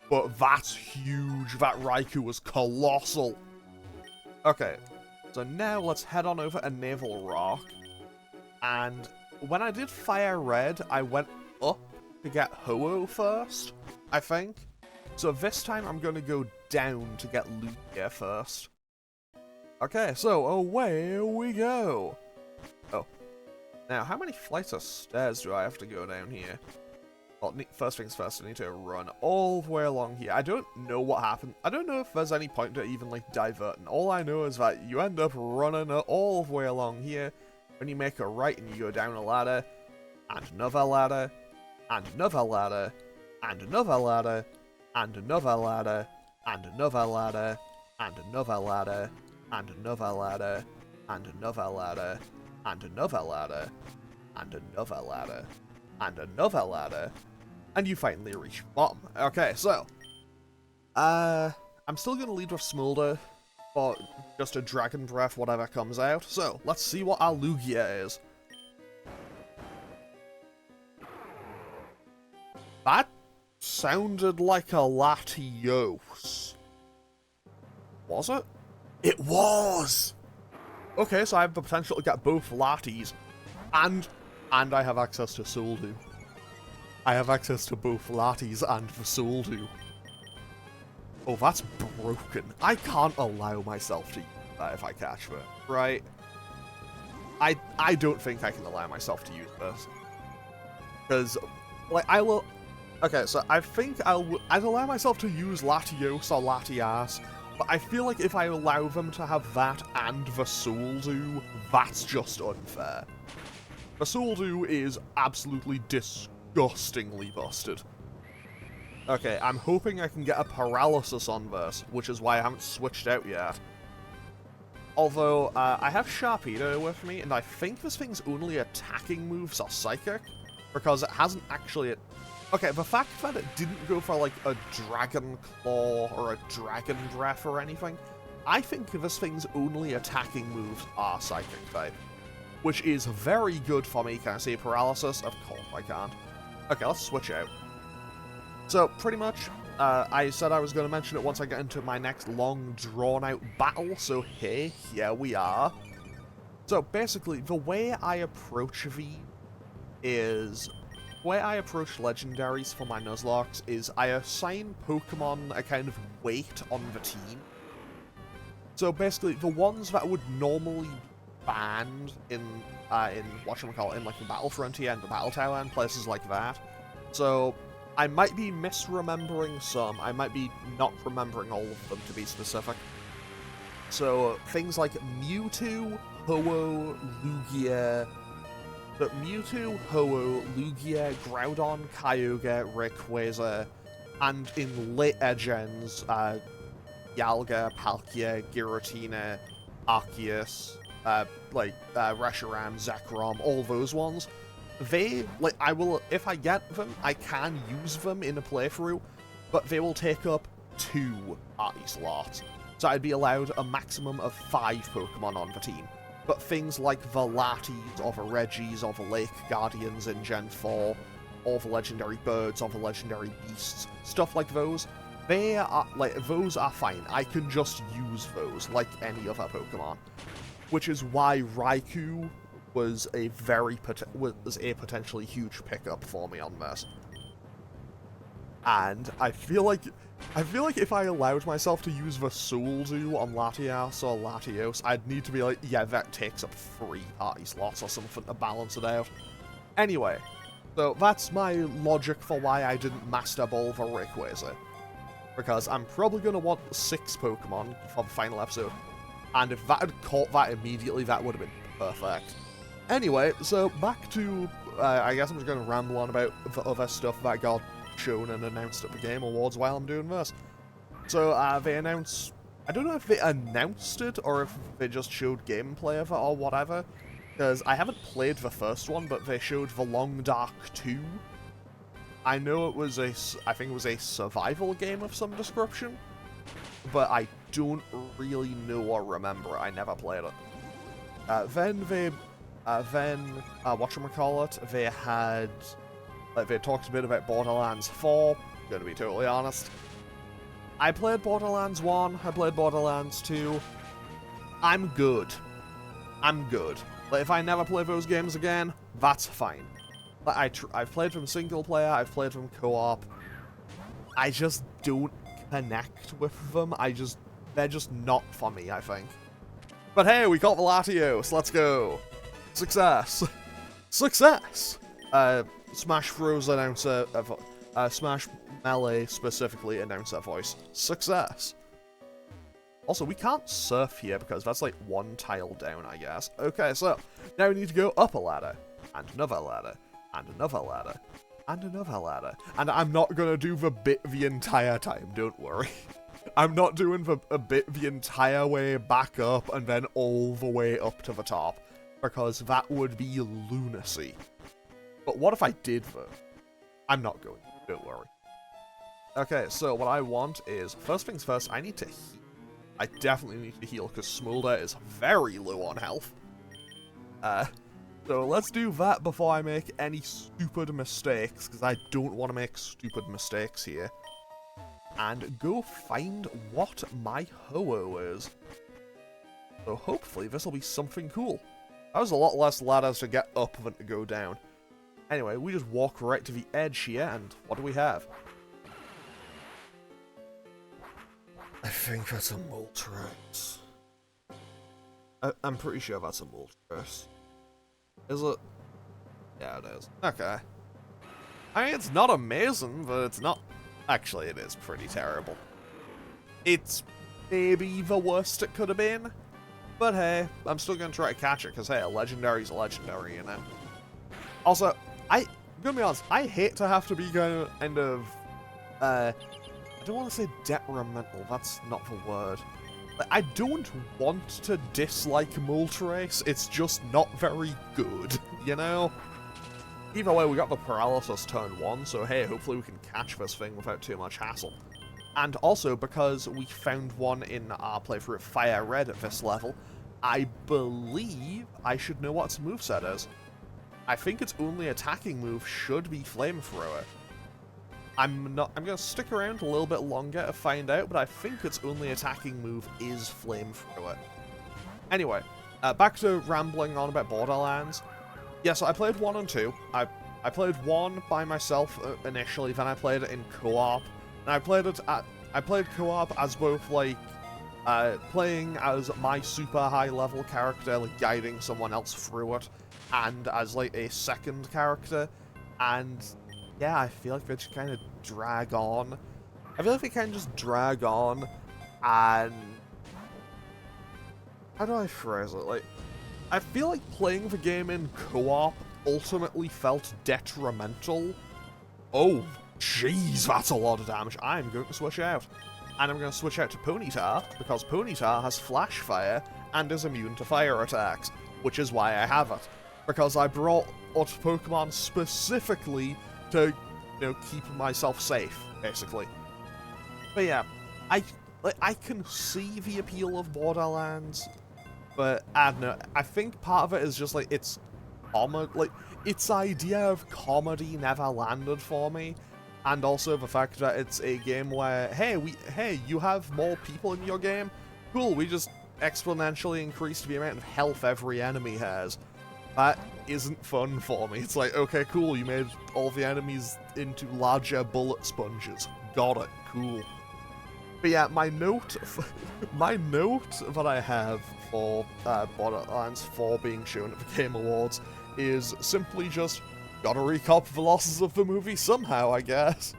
But that's huge. That Raikou was colossal. Okay. So now let's head on over to Naval Rock, and when I did Fire Red, I went up to get Ho-Oh first, I think. So this time I'm going to go down to get Lugia first. Okay, so away we go. Oh. Now, how many flights of stairs do I have to go down here? Well, first things first, I need to run all the way along here. I don't know what happened. I don't know if there's any point to even, like, diverting. All I know is that you end up running all the way along here. When you make a right and you go down a ladder, and another ladder, and another ladder, and another ladder, and another ladder, and another ladder, and another ladder, and another ladder, and another ladder, and another ladder, and another ladder, and another ladder, and you finally reach the bottom. Okay, so I'm still gonna lead with Smolder for just a Dragon Breath, whatever comes out. So let's see what our Lugia is. That sounded like a Latios. Was it? It was! Okay, so I have the potential to get both Latis, and I have access to Soldew. I have access to both Latis and the Soldew. Oh, that's broken. I can't allow myself to use that if I catch it, right? I don't think I can allow myself to use this. Because, like, I will... Okay, so I think I'd allow myself to use Latios or Latias, but I feel like if I allow them to have that and the Soldew, that's just unfair. The Soldew is absolutely disgustingly busted. Okay, I'm hoping I can get a paralysis on this, which is why I haven't switched out yet. Although, I have Sharpedo with me, and I think this thing's only attacking moves are Psychic, because it hasn't actually... Okay, the fact that it didn't go for, like, a Dragon Claw or a Dragon Breath or anything, I think this thing's only attacking moves are Psychic type, which is very good for me. Can I see Paralysis? Of course I can't. Okay, let's switch out. So, pretty much, I said I was going to mention it once I get into my next long, drawn-out battle, so here we are. So, basically, the way I approach legendaries for my Nuzlockes is I assign Pokemon a kind of weight on the team. So, basically, the ones that would normally be banned in whatchamacallit, in, like, the Battle Frontier and the Battle Tower and places like that. So... I might be misremembering some. I might be not remembering all of them, to be specific. So, things like Mewtwo, Ho-Oh, Lugia... But Mewtwo, Ho-Oh, Lugia, Groudon, Kyogre, Rayquaza, and in later gens, Dialga, Palkia, Giratina, Arceus, Reshiram, Zekrom, all those ones. They, like, if I get them, I can use them in a playthrough, but they will take up 2 party slots. So I'd be allowed a maximum of 5 Pokemon on the team. But things like the Latis, or the Regis, or the Lake Guardians in Gen 4, or the Legendary Birds, or the Legendary Beasts, stuff like those, those are fine. I can just use those, like any other Pokemon. Which is why Raikou was a potentially huge pickup for me on this. And I feel like if I allowed myself to use the Souldew on Latias or Latios, I'd need to be like, yeah, that takes up 3 party slots or something to balance it out. Anyway, so that's my logic for why I didn't Master Ball the Rayquaza. Because I'm probably going to want 6 Pokemon for the final episode. And if that had caught that immediately, that would have been perfect. Anyway, so back to, I guess I'm just going to ramble on about the other stuff that got shown and announced at the Game Awards while I'm doing this. So, they announced, I don't know if they announced it or if they just showed gameplay of it or whatever, because I haven't played the first one, but they showed The Long Dark 2. I know it was I think it was a survival game of some description, but I don't really know or remember it. I never played it. Whatchamacallit, they talked a bit about Borderlands 4, gonna be totally honest. I played Borderlands 1, I played Borderlands 2. I'm good. Like, if I never play those games again, that's fine. Like, I've played them single player, I've played them co-op. I just don't connect with them. They're just not for me, I think. But hey, we got the Latios, let's go. Success! Success! Smash Bros. Announcer, Smash Melee specifically announcer voice. Success! Also, we can't surf here because that's like 1 tile down, I guess. Okay, so now we need to go up a ladder, and another ladder, and another ladder, and another ladder. And I'm not gonna do the bit the entire time, don't worry. I'm not doing a bit the entire way back up and then all the way up to the top, because that would be lunacy. But what if I did, though? I'm not going to, don't worry. Okay, so what I want is, first things first, I need to heal. I definitely need to heal, because Smolder is very low on health. So let's do that before I make any stupid mistakes, because I don't want to make stupid mistakes here. And go find what my Ho-Oh is. So hopefully this will be something cool. That was a lot less ladders to get up than to go down. Anyway, we just walk right to the edge here, and what do we have? I think that's a Moltres. I'm pretty sure that's a Moltres. Is it? Yeah, it is. Okay. I mean, it's not amazing, but it's not... Actually, it is pretty terrible. It's maybe the worst it could have been. But hey, I'm still going to try to catch it, because hey, a legendary's a legendary, you know? Also, I'm going to be honest, I hate to have to be kind of, I don't want to say detrimental, that's not the word. I don't want to dislike Moltres, it's just not very good, you know? Either way, we got the paralysis turn 1, so hey, hopefully we can catch this thing without too much hassle. And also, because we found one in our playthrough of Fire Red at this level, I believe I should know what its moveset is. I think its only attacking move should be Flamethrower. I'm gonna stick around a little bit longer to find out, but I think its only attacking move is Flamethrower. Anyway, back to rambling on about Borderlands. Yeah, so I played 1 and 2. I played 1 by myself initially, then I played it in co-op. And I played co-op as both, like, playing as my super high-level character, like, guiding someone else through it, and as, like, a second character, and yeah, I feel like they just kind of drag on. I feel like they kind of just drag on, and how do I phrase it? Like, I feel like playing the game in co-op ultimately felt detrimental. Oh, jeez, that's a lot of damage. I'm going to switch out. And I'm going to switch out to Ponyta, because Ponyta has Flash Fire and is immune to fire attacks, which is why I have it. Because I brought out Pokemon specifically to, you know, keep myself safe, basically. But yeah, I can see the appeal of Borderlands, but I don't know, I think part of it is just, like, its idea of comedy never landed for me, and also the fact that it's a game where, hey, you have more people in your game? Cool, we just exponentially increased the amount of health every enemy has. That isn't fun for me. It's like, okay, cool, you made all the enemies into larger bullet sponges. Got it, cool. But yeah, my note that I have for Borderlands 4 being shown at the Game Awards is simply just, gotta recop the losses of the movie somehow, I guess.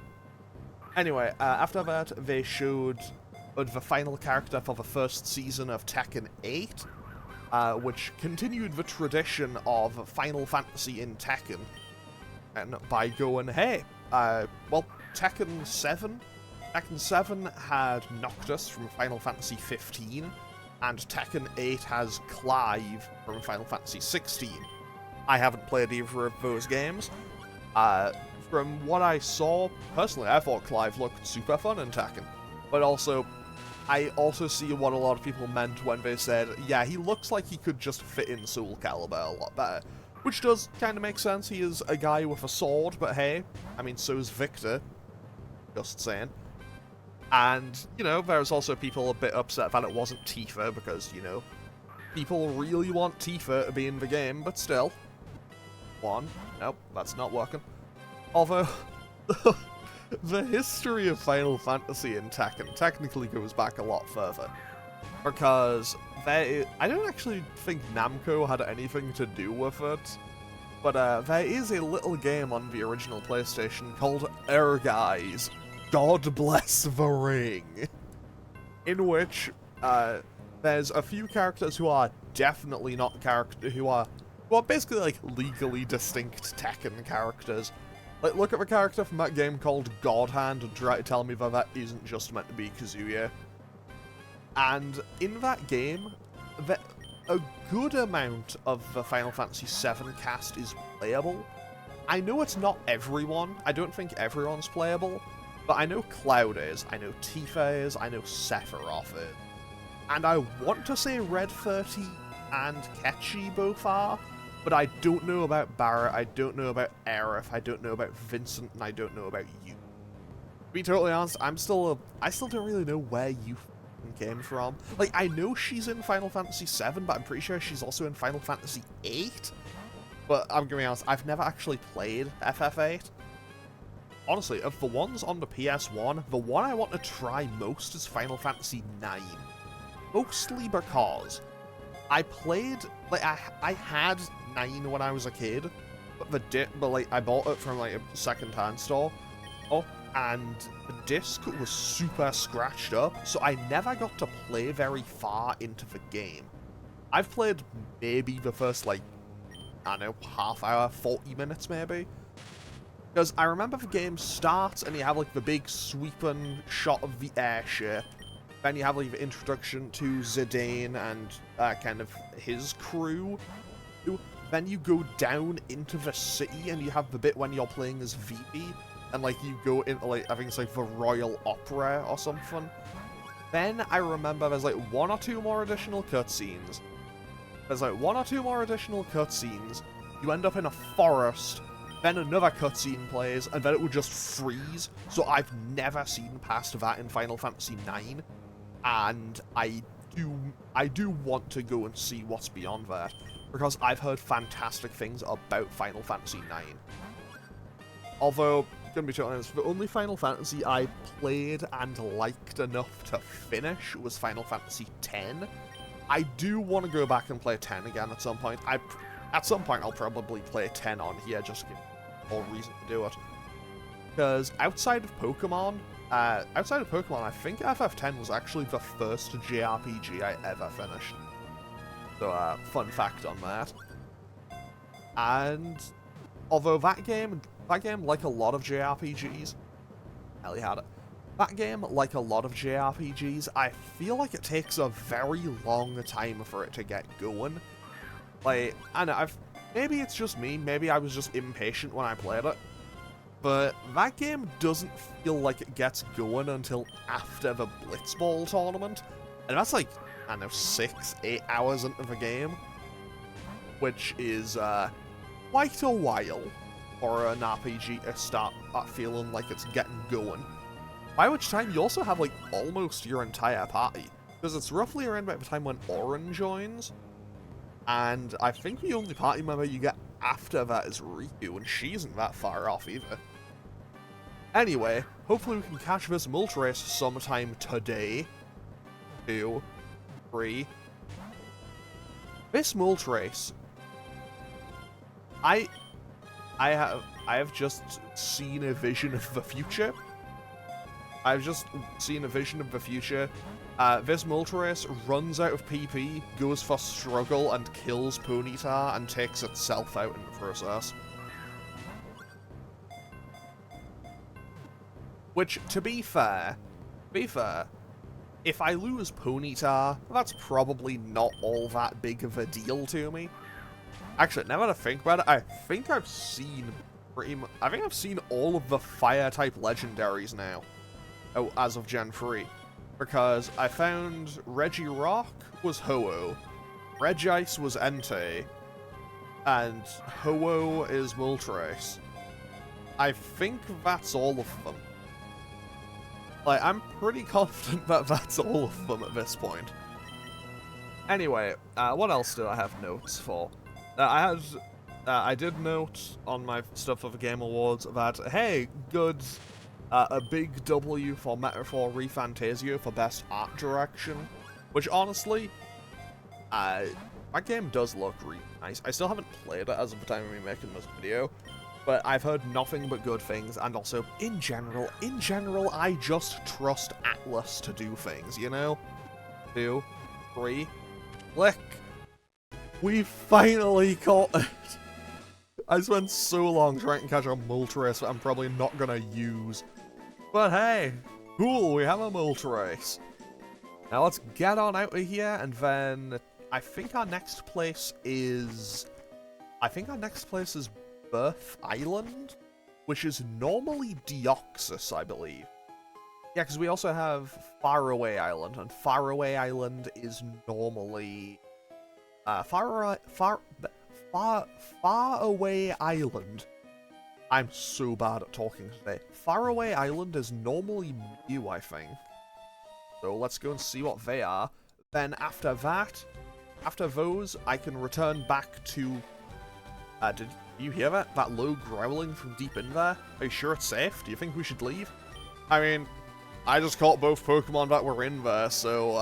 Anyway, after that, they showed the final character for the first season of Tekken 8, which continued the tradition of Final Fantasy in Tekken, and by going, hey, well, Tekken 7 had Noctis from Final Fantasy 15, and Tekken 8 has Clive from Final Fantasy 16. I haven't played either of those games. From what I saw, personally, I thought Clive looked super fun in Tekken, but also, I also see what a lot of people meant when they said, yeah, he looks like he could just fit in Soul Calibur a lot better. Which does kind of make sense, he is a guy with a sword, but hey, I mean, so's Victor. Just saying. And, you know, there's also people a bit upset that it wasn't Tifa, because, you know, people really want Tifa to be in the game, but still. Nope, that's not working. Although, the history of Final Fantasy in Tekken technically goes back a lot further. Because I don't actually think Namco had anything to do with it, but there is a little game on the original PlayStation called Guys, God Bless the Ring, in which there's a few characters who are definitely not who are basically like legally distinct Tekken characters. Like, look at the character from that game called God Hand and try to tell me that that isn't just meant to be Kazuya. And in that game, a good amount of the Final Fantasy VII cast is playable. I know it's not everyone, I don't think everyone's playable, but I know Cloud is, I know Tifa is, I know Sephiroth is. And I want to say Red 30 and Ketchy both are, but I don't know about Barrett, I don't know about Aerith, I don't know about Vincent, and I don't know about you. To be totally honest, I still don't really know where you came from. Like, I know she's in Final Fantasy VII, but I'm pretty sure she's also in Final Fantasy VIII. But I'm gonna be honest, I've never actually played FF8. Honestly, of the ones on the PS1, the one I want to try most is Final Fantasy IX. Mostly because I played, like, I had 9 when I was a kid, but like, I bought it from, like, a second-hand store. Oh, and the disc was super scratched up, so I never got to play very far into the game. I've played maybe the first, like, I don't know, half hour, 40 minutes maybe. Because I remember the game starts and you have, like, the big sweeping shot of the airship, Then you have like the introduction to Zidane and kind of his crew. Then you go down into the city and you have the bit when you're playing as Vivi, and like you go into like, I think it's like the Royal Opera or something. Then I remember there's like one or two more additional cutscenes. You end up in a forest, then another cutscene plays, and then it would just freeze. So I've never seen past that in Final Fantasy IX, and I do want to go and see what's beyond that, because I've heard fantastic things about Final Fantasy IX. Although, gonna be totally honest, the only Final Fantasy I played and liked enough to finish was Final Fantasy X. I do want to go back and play 10 again at some point. At some point I'll probably play 10 on here, just to give more reason to do it. Because outside of Pokemon, I think FF10 was actually the first JRPG I ever finished. So, fun fact on that. And although that game, like a lot of JRPGs, hell, you had it. That game, like a lot of JRPGs, I feel like it takes a very long time for it to get going. Like, I know, maybe it's just me, maybe I was just impatient when I played it, but that game doesn't feel like it gets going until after the Blitzball tournament, and that's like, I don't know, 6-8 hours into the game, which is, quite a while for an RPG to start feeling like it's getting going. By which time you also have like almost your entire party, because it's roughly around about the time when Auron joins, and I think the only party member you get after that is Riku, and she isn't that far off either. Anyway, hopefully we can catch this Moltres sometime today. 2, 3. This Moltres, I have just seen a vision of the future. This Moltres runs out of PP, goes for struggle, and kills Ponyta, and takes itself out in the process. Which, to be fair, if I lose Ponyta, that's probably not all that big of a deal to me. Actually, now that I think about it, I think I've seen all of the Fire-type legendaries now. Oh, as of Gen 3. Because I found Regirock was Ho-Oh, Regice was Entei, and Ho-Oh is Moltres. I think that's all of them. Like, I'm pretty confident that that's all of them at this point. Anyway, what else do I have notes for? I did note on my stuff for the Game Awards that, hey, good, a big W for ReFantazio for Best Art Direction, which honestly, that game does look really nice. I still haven't played it as of the time of me making this video, but I've heard nothing but good things, and also, in general, I just trust Atlas to do things, you know? 2, 3, click! We finally caught it! I spent so long trying to catch a Moltres that I'm probably not gonna use. But hey, cool, we have a Moltres. Now let's get on out of here, and then I think our next place is Birth Island, which is normally Deoxys, I believe. Yeah, because we also have Faraway Island, and Faraway Island is normally Faraway Island. I'm so bad at talking today. Faraway Island is normally Mew, I think. So let's go and see what they are. Then after those, I can return back to... did you hear that? That low growling from deep in there? Are you sure it's safe? Do you think we should leave? I mean, I just caught both Pokemon that were in there, so,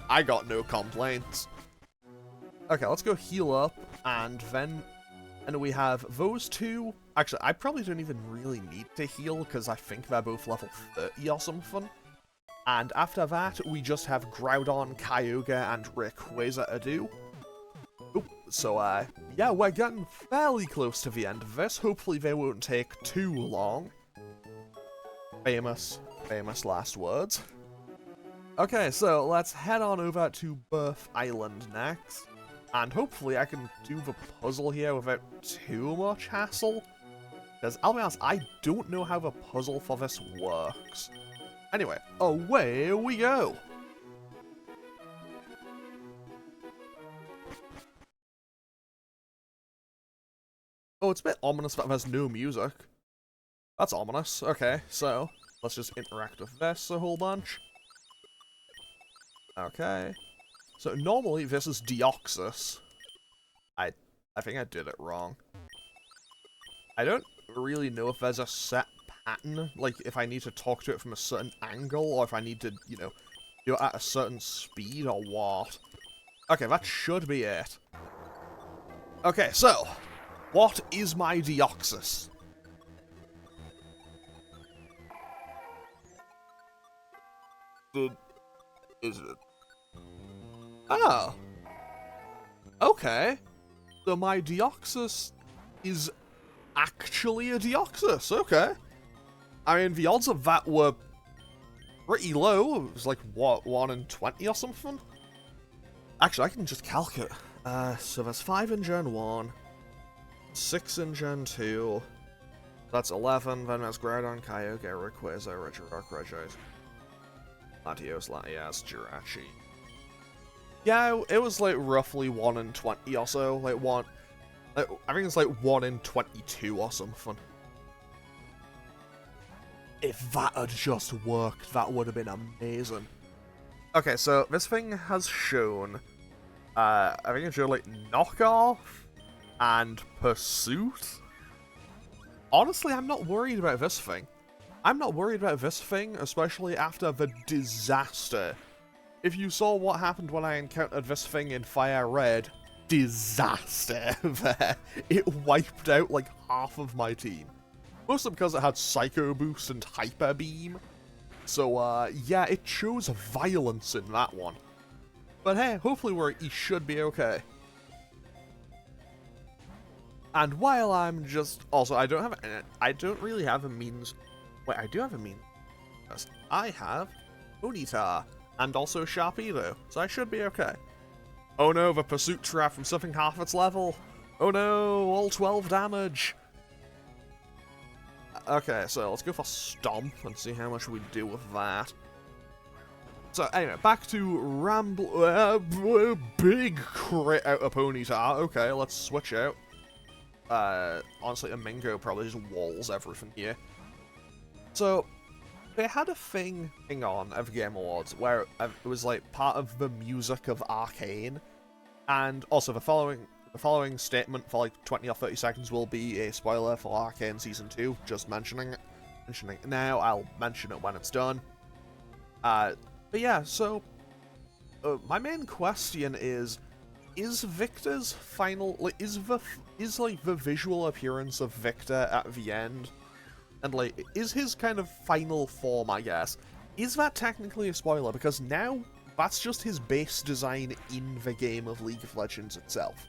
I got no complaints. Okay, let's go heal up, and then... And we have those two. Actually, I probably don't even really need to heal, because I think they're both level 30 or something. And after that, we just have Groudon, Kyogre, and Rayquaza to do. Oop, so, yeah, we're getting fairly close to the end of this. Hopefully they won't take too long. Famous last words. Okay, so let's head on over to Birth Island next. And hopefully I can do the puzzle here without too much hassle. Because I'll be honest, I don't know how the puzzle for this works. Anyway, away we go! Oh, it's a bit ominous that there's no music. That's ominous. Okay, so let's just interact with this a whole bunch. Okay. So normally this is Deoxys. I think I did it wrong. I don't really know if there's a set pattern, like if I need to talk to it from a certain angle, or if I need to, you know, do it at a certain speed, or what. Okay, that should be it. Okay, so, what is my Deoxys? Is it? Oh. Okay. So my Deoxys is actually a Deoxys, okay. I mean, the odds of that were pretty low. It was like, what, 1 in 20 or something? Actually, I can just calculate. So there's 5 in Gen 1, 6 in Gen 2, that's 11, then there's Groudon, Kyogre, Rayquaza, Regirock, Regis, Latios, Latias, Jirachi. Yeah, it was like roughly 1 in 20 or so, like I think it's like 1 in 22 or something. If that had just worked, that would have been amazing. Okay, so this thing has shown, I think it showed like Knockoff and Pursuit. Honestly, I'm not worried about this thing. I'm not worried about this thing, especially after the disaster. If you saw what happened when I encountered this thing in Fire Red, disaster there. It wiped out like half of my team. Mostly because it had Psycho Boost and Hyper Beam. So, yeah, it chose violence in that one. But hey, hopefully he should be okay. And while I'm just... Also, I don't really have a means... Wait, I do have a means. I have Ponyta. And also Sharpedo, so I should be okay. Oh no, the Pursuit Trap from something half its level. Oh no, all 12 damage. Okay, so let's go for Stomp and see how much we do with that. So anyway, back to Ramble. Big crit out of Ponyta. Okay, let's switch out. Honestly, a Mingo probably just walls everything here. So... they had a thing on at the Game Awards where it was like part of the music of Arcane, and also the following statement for like 20 or 30 seconds will be a spoiler for Arcane Season 2, just mentioning it now, I'll mention it when it's done. But yeah, so my main question is Victor's final, like, is the visual appearance of Victor at the end, and, like, is his kind of final form, I guess, is that technically a spoiler? Because now, that's just his base design in the game of League of Legends itself.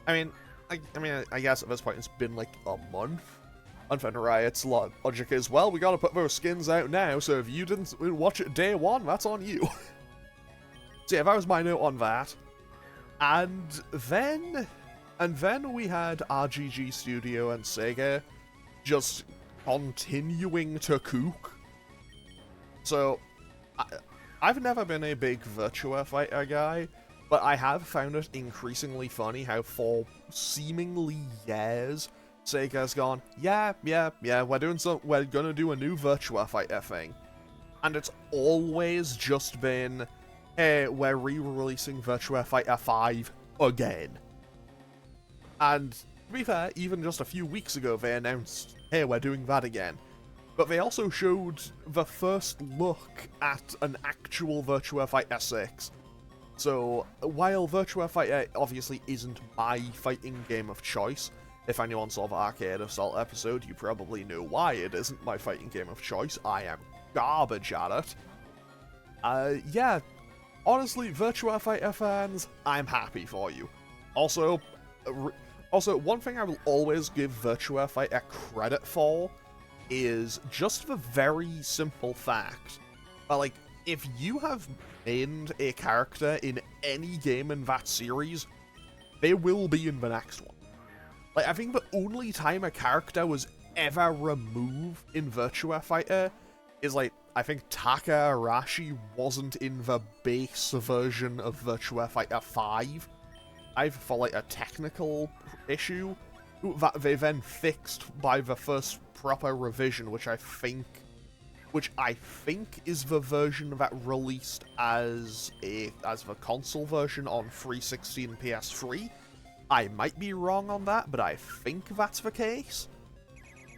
I mean, I guess at this point it's been, like, a month. And then Riot's logic is, well, we gotta put those skins out now, so if you didn't watch it day one, that's on you. So yeah, that was my note on that. And then we had RGG Studio and Sega just continuing to kook. So, I've never been a big Virtua Fighter guy, but I have found it increasingly funny how for seemingly years, Sega's gone, yeah, we're gonna do a new Virtua Fighter thing. And it's always just been, hey, we're re-releasing Virtua Fighter 5 again. And to be fair, even just a few weeks ago they announced, hey, we're doing that again. But they also showed the first look at an actual Virtua Fighter 6. So, while Virtua Fighter obviously isn't my fighting game of choice, if anyone saw the Arcade Assault episode, you probably know why it isn't my fighting game of choice. I am garbage at it. Yeah, honestly, Virtua Fighter fans, I'm happy for you. Also, one thing I will always give Virtua Fighter credit for is just the very simple fact that, like, if you have named a character in any game in that series, they will be in the next one. Like, I think the only time a character was ever removed in Virtua Fighter is, like, I think Taka Arashi wasn't in the base version of Virtua Fighter 5. Either for, like, a technical issue that they then fixed by the first proper revision, which I think is the version that released as the console version on 360 and PS3. I might be wrong on that, but I think that's the case.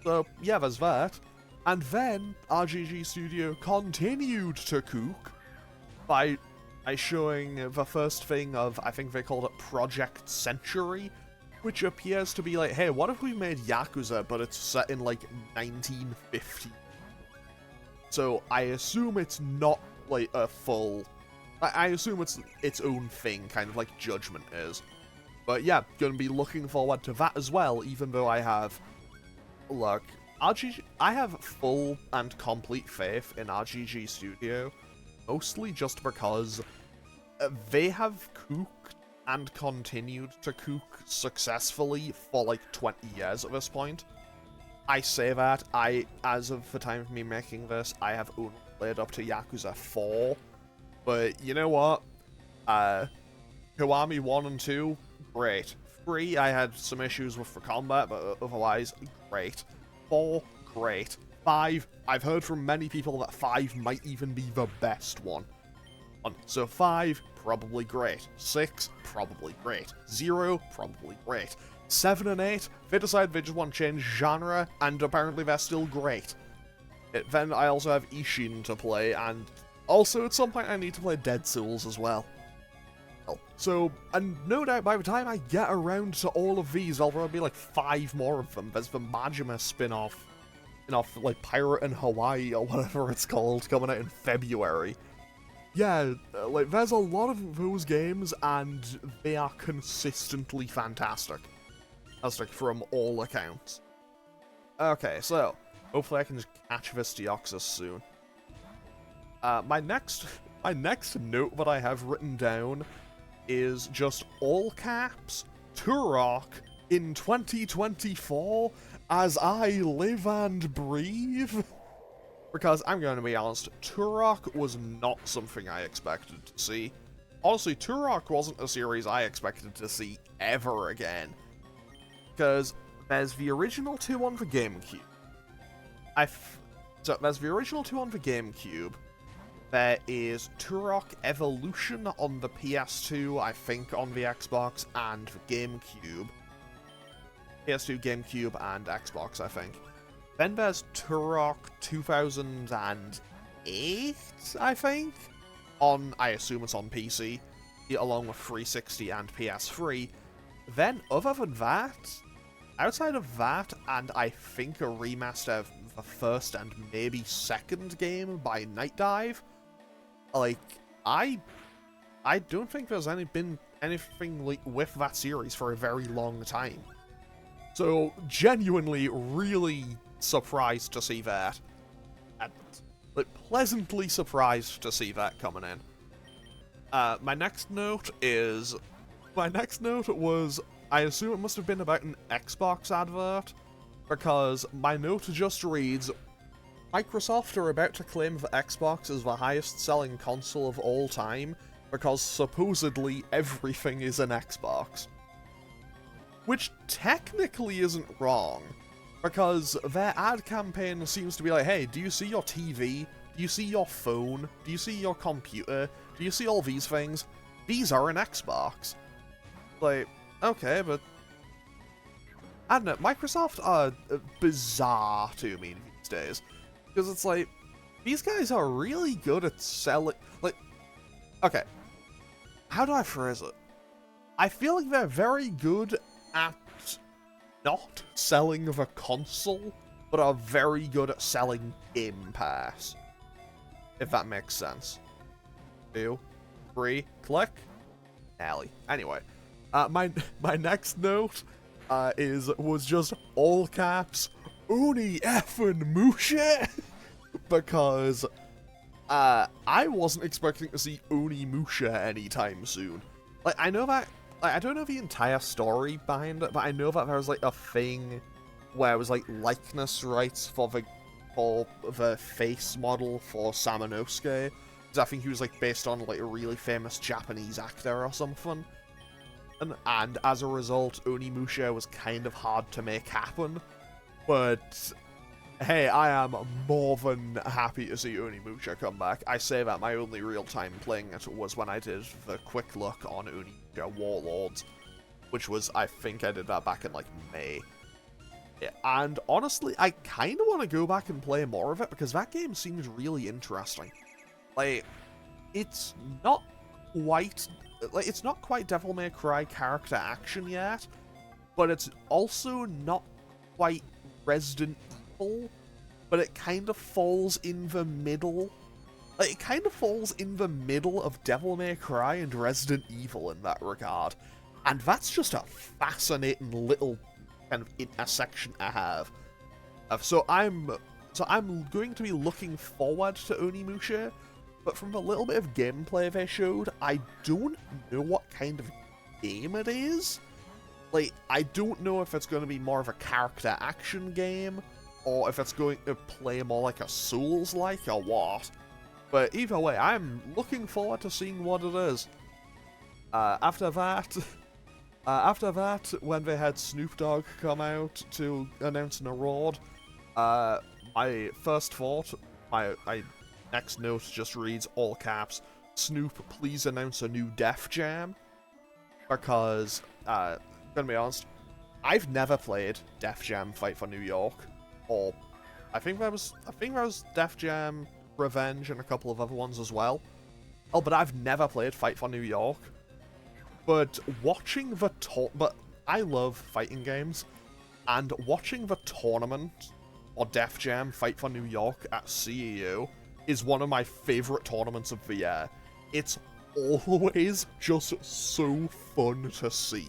So, yeah, there's that. And then, RGG Studio continued to kook by showing the first thing of, I think they called it Project Century, which appears to be like, hey, what if we made Yakuza, but it's set in, like, 1950? So, I assume it's not, like, a full... I assume it's its own thing, kind of like Judgment is. But yeah, gonna be looking forward to that as well, even though I have... Look, I have full and complete faith in RGG Studio, mostly just because they have cooked and continued to cook successfully for like 20 years at this point. I say that, as of the time of me making this, I have only played up to Yakuza 4, but you know what? Kiwami 1 and 2, great. 3, I had some issues with the combat, but otherwise, great. 4, great. 5, I've heard from many people that 5 might even be the best one. So 5, probably great. 6, probably great. 0, probably great. 7 and 8, they decide they just want to change genre, and apparently they're still great. Then I also have Ishin to play, and also at some point I need to play Dead Souls as well. So, and no doubt by the time I get around to all of these, there'll probably be like 5 more of them. There's the Majima spin-off, like Pirate in Hawaii or whatever it's called, coming out in February. Yeah, like there's a lot of those games, and they are consistently fantastic. That's like from all accounts. Okay, so hopefully I can just catch this Deoxys soon. My next note that I have written down is just all caps, Turok in 2024 as I live and breathe. Because I'm going to be honest, Turok was not something I expected to see. Honestly, Turok wasn't a series I expected to see ever again. Because there's the original 2 on the GameCube. So there's the original 2 on the GameCube. There is Turok Evolution on the PS2, I think on the Xbox and the GameCube. PS2, GameCube, and Xbox, I think. Then there's Turok 2008, I think? I assume it's on PC, along with 360 and PS3. Then, other than that, outside of that, and I think a remaster of the first and maybe second game by Night Dive, like, I don't think there's been anything like with that series for a very long time. So, genuinely, really surprised to see that. And, like, pleasantly surprised to see that coming in. My next note was, I assume it must have been about an Xbox advert, because my note just reads, Microsoft are about to claim that Xbox is the highest-selling console of all time, because supposedly everything is an Xbox. Which technically isn't wrong, because their ad campaign seems to be like, hey, do you see your TV? Do you see your phone? Do you see your computer? Do you see all these things? These are an Xbox. Like, okay, but I don't know, Microsoft are bizarre to me these days. Because it's like, these guys are really good at selling, like, okay, how do I phrase it? I feel like they're very good at not selling the console, but are very good at selling Game Pass. If that makes sense. 2, 3, click. Alley. Anyway, my next note was just all caps Uni effing Mushe, because I wasn't expecting to see Onimusha anytime soon. Like, I know that, like, I don't know the entire story behind it, but I know that there was, like, a thing where it was, like, likeness rights for the face model for Samanosuke. Because I think he was, like, based on, like, a really famous Japanese actor or something. And as a result, Onimusha was kind of hard to make happen. But hey, I am more than happy to see Onimusha come back. I say that my only real time playing it was when I did the quick look on Onimusha Warlords, which was, I think I did that back in, like, May. Yeah, and honestly, I kind of want to go back and play more of it, because that game seems really interesting. Like, it's not quite, like, it's not quite Devil May Cry character action yet, but it's also not quite Resident Evil, but it kind of falls in the middle. Like, it kind of falls in the middle of Devil May Cry and Resident Evil in that regard. And that's just a fascinating little kind of intersection I have. So I'm going to be looking forward to Onimusha, but from the little bit of gameplay they showed, I don't know what kind of game it is. Like, I don't know if it's going to be more of a character action game, or if it's going to play more like a Souls-like, or what. But either way, I'm looking forward to seeing what it is. After that, when they had Snoop Dogg come out to announce an award, my first thought, my next note just reads, all caps, Snoop, please announce a new Def Jam. Because, gonna be honest, I've never played Def Jam Fight for New York, or I think there was Def Jam Revenge and a couple of other ones as well. Oh, but I've never played Fight for New York. But watching the but I love fighting games, and watching the tournament or Def Jam Fight for New York at CEU is one of my favorite tournaments of the year. It's always just so fun to see.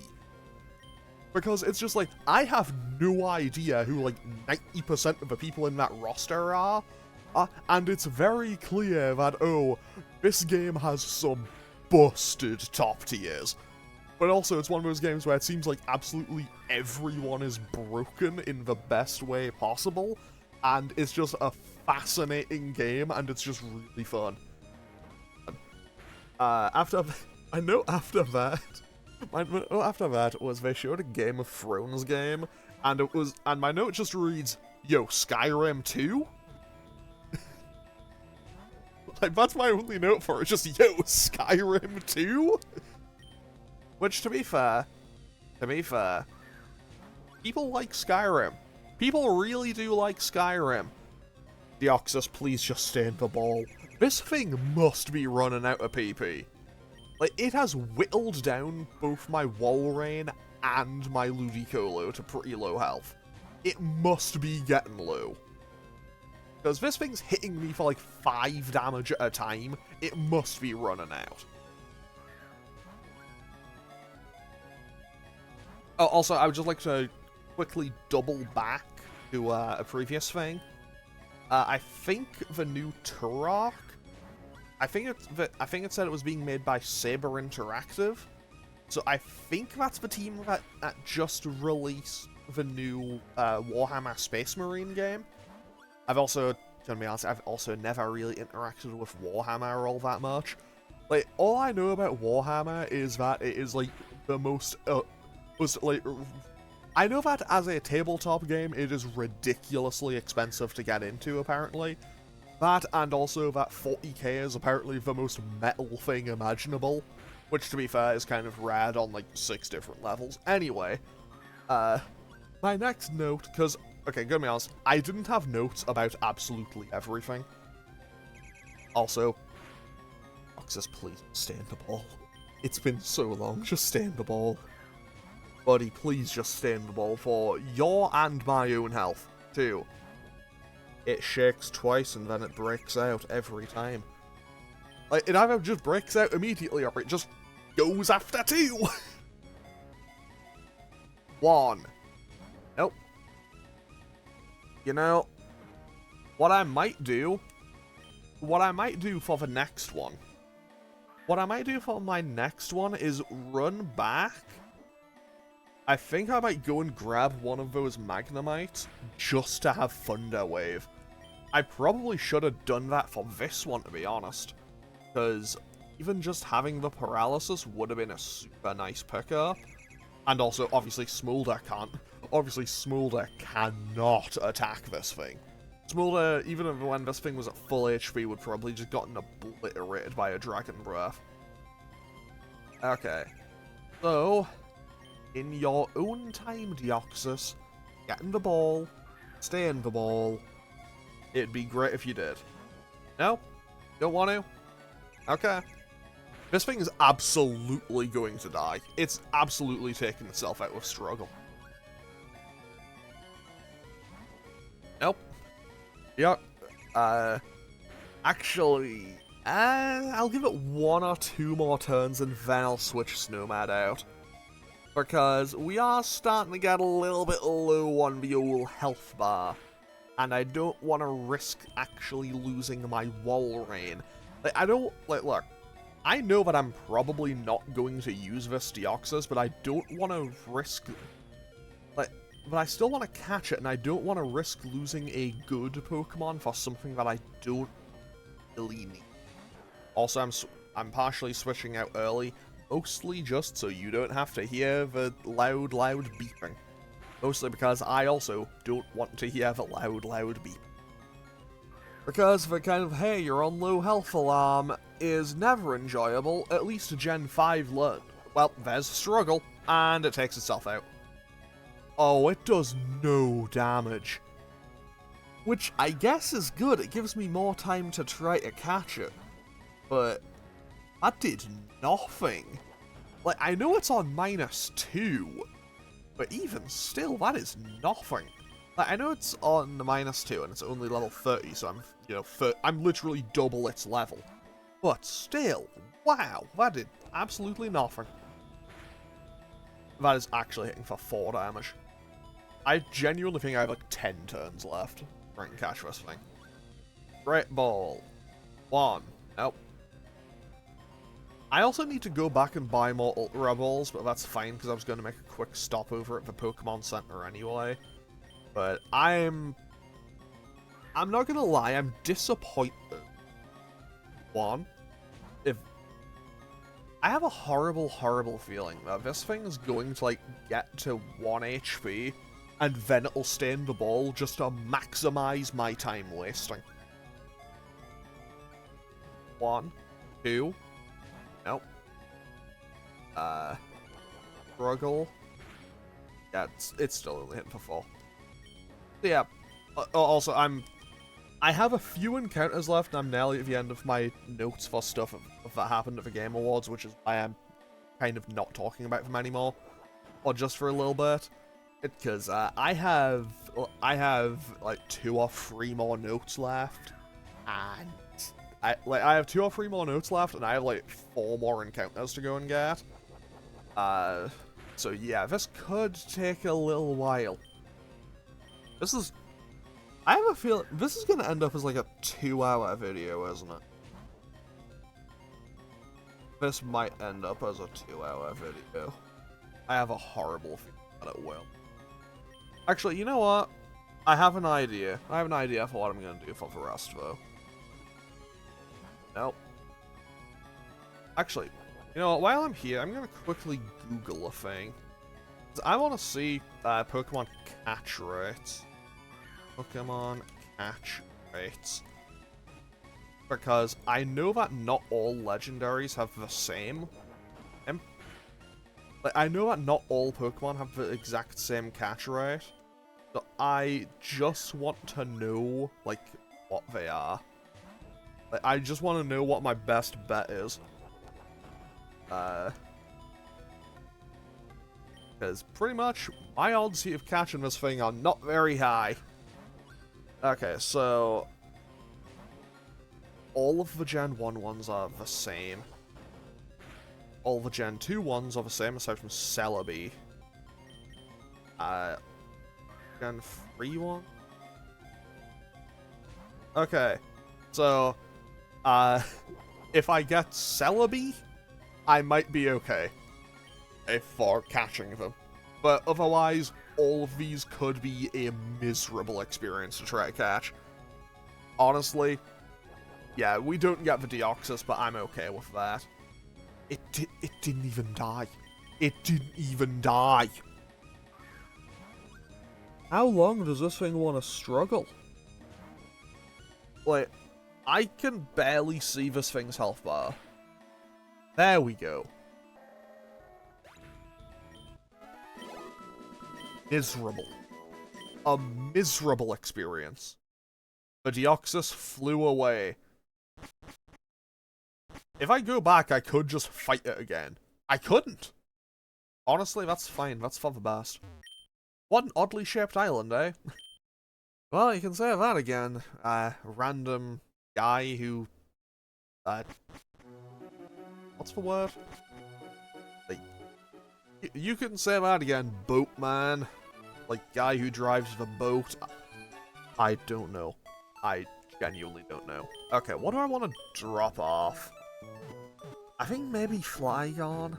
Because it's just like, I have no idea who, like, 90% of the people in that roster are, and it's very clear that, oh, this game has some busted top tiers. But also, it's one of those games where it seems like absolutely everyone is broken in the best way possible, and it's just a fascinating game, and it's just really fun. After that was they showed a Game of Thrones game, and my note just reads, yo, Skyrim 2? Like, that's my only note for it, just, yo, Skyrim 2? Which, to be fair, people like Skyrim. People really do like Skyrim. Deoxys, please just stay in the ball. This thing must be running out of PP. Like, it has whittled down both my Walrein and my Ludicolo to pretty low health. It must be getting low. Because this thing's hitting me for like 5 damage at a time, it must be running out. Oh, also, I would just like to quickly double back to a previous thing. I think the new Turok, I think it said it was being made by Saber Interactive. So I think that's the team that just released the new Warhammer Space Marine game. I've also, to be honest, I've also never really interacted with Warhammer all that much. Like, all I know about Warhammer is that it is, like, the most, I know that as a tabletop game, it is ridiculously expensive to get into, apparently. That, and also that 40k is apparently the most metal thing imaginable. Which, to be fair, is kind of rad on, like, 6 different levels. Anyway, my next note, because, okay, gonna be honest, I didn't have notes about absolutely everything. Also, Oxus, please stay in the ball. It's been so long, just stay in the ball. Buddy, please just stay in the ball for your and my own health, too. It shakes twice and then it breaks out every time. Like, it either just breaks out immediately or it just goes after 2! 1. Nope. You know, what I might do what I might do for the next one, what I might do for my next one is run back. I think I might go and grab one of those Magnemites just to have Thunder Wave. I probably should have done that for this one, to be honest, because even just having the paralysis would have been a super nice pickup. And also, obviously, Smolder can't. Obviously, Smolder cannot attack this thing. Smolder, even when this thing was at full HP, would probably just gotten obliterated by a Dragon Breath. Okay. So, in your own time, Deoxys, get in the ball, stay in the ball. It'd be great if you did. No? Don't want to? Okay. This thing is absolutely going to die. It's absolutely taking itself out with struggle. Nope. Yeah. Actually, I'll give it 1 or 2 more turns and then I'll switch Snowmad out. Because we are starting to get a little bit low on the old health bar. And I don't want to risk actually losing my Walrein. Like, I don't, like, look. I know that I'm probably not going to use this Deoxys, but I don't want to risk, like, but I still want to catch it, and I don't want to risk losing a good Pokemon for something that I don't really need. Also, I'm partially switching out early, mostly just so you don't have to hear the loud beeping. Mostly because I also don't want to hear the loud beep. Because the kind of, hey, you're on low health alarm is never enjoyable, at least Gen 5 learned. Well, there's struggle, and it takes itself out. Oh, it does no damage. Which I guess is good, it gives me more time to try to catch it. But that did nothing. Like, I know it's on -2, but even still, that is nothing. Like, I know it's on the -2 and it's only level 30, so I'm, you know, I'm literally double its level. But still, wow, that did absolutely nothing. That is actually hitting for 4 damage. I genuinely think I have like 10 turns left for I can catch this thing. Great Ball. 1. Nope. I also need to go back and buy more Ultra Balls, but that's fine because I was going to make a quick stopover at the Pokemon Center anyway. But I'm not gonna lie, I'm disappointed. 1, if I have a horrible feeling that this thing is going to like get to 1 HP and then it'll stay in the ball just to maximize my time wasting. 1, 2, nope. Struggle. Yeah, it's still only hitting for 4. Yeah, also, I have a few encounters left, and I'm nearly at the end of my notes for stuff that happened at the Game Awards, which is why I'm kind of not talking about them anymore, or just for a little bit, because I have like 2 or 3 more notes left, and I have 2 or 3 more notes left, and I have like 4 more encounters to go and get. So yeah, this could take a little while. I have a feeling this is going to end up as like a 2-hour video, isn't it? This might end up as a 2-hour video. I have a horrible feeling that it will. Actually, you know what? I have an idea. I have an idea for what I'm going to do for the rest, though. Nope. Actually, you know what? While I'm here, I'm going to quickly Google a thing. I want to see Pokemon catch rates. Pokemon catch rates. Because I know that not all legendaries have the same. Like, I know that not all Pokemon have the exact same catch rate. So I just want to know, like, what they are. Like, I just want to know what my best bet is. Because pretty much my odds of catching this thing are not very high. Okay, so all of the Gen 1 ones are the same. All the Gen 2 ones are the same aside from Celebi. Gen 3 one? Okay, so If I get Celebi, I might be okay for catching them. But otherwise, all of these could be a miserable experience to try to catch. Honestly, yeah, we don't get the Deoxys, but I'm okay with that. It didn't even die. It didn't even die. How long does this thing want to struggle? Like, I can barely see this thing's health bar. There we go. Miserable. A miserable experience. The Deoxys flew away. If I go back, I could just fight it again. I couldn't. Honestly, that's fine. That's for the best. What an oddly shaped island, eh? Well, you can say that again. Random guy who... what's the word? Like, you can say that again, boatman. Like, guy who drives the boat. I don't know. I genuinely don't know. Okay, what do I want to drop off? I think maybe Flygon.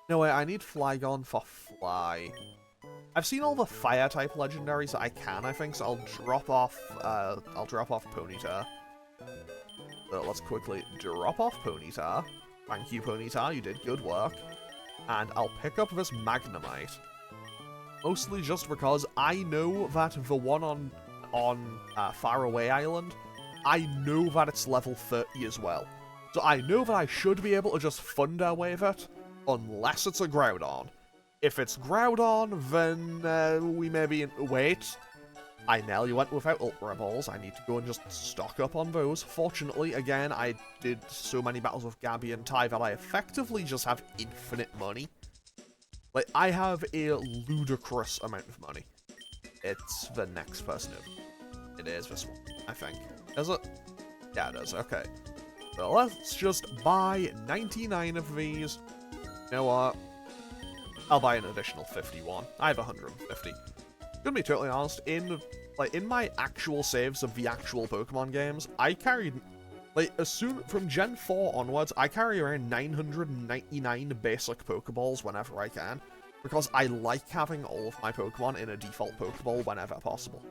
No, wait, I need Flygon for Fly. I've seen all the fire-type legendaries that I can, I think, so I'll drop off Ponyta. So let's quickly drop off Ponyta. Thank you, Ponyta, you did good work. And I'll pick up this Magnemite. Mostly just because I know that the one on Faraway Island, I know that it's level 30 as well. So I know that I should be able to just Thunder Wave it, unless it's a Groudon. If it's Groudon, then we maybe... Wait. I nearly went without Ultra Balls. I need to go and just stock up on those. Fortunately, again, I did so many battles with Gabby and Ty that I effectively just have infinite money. Like, I have a ludicrous amount of money. It's the next person over. It is this one, I think. Is it? Yeah, it is. Okay. So let's just buy 99 of these. You know what? I'll buy an additional 51. I have 150. Gonna be totally honest, in my actual saves of the actual Pokemon games, I carried, from Gen 4 onwards, I carry around 999 basic Pokeballs whenever I can, because I like having all of my Pokemon in a default Pokeball whenever possible.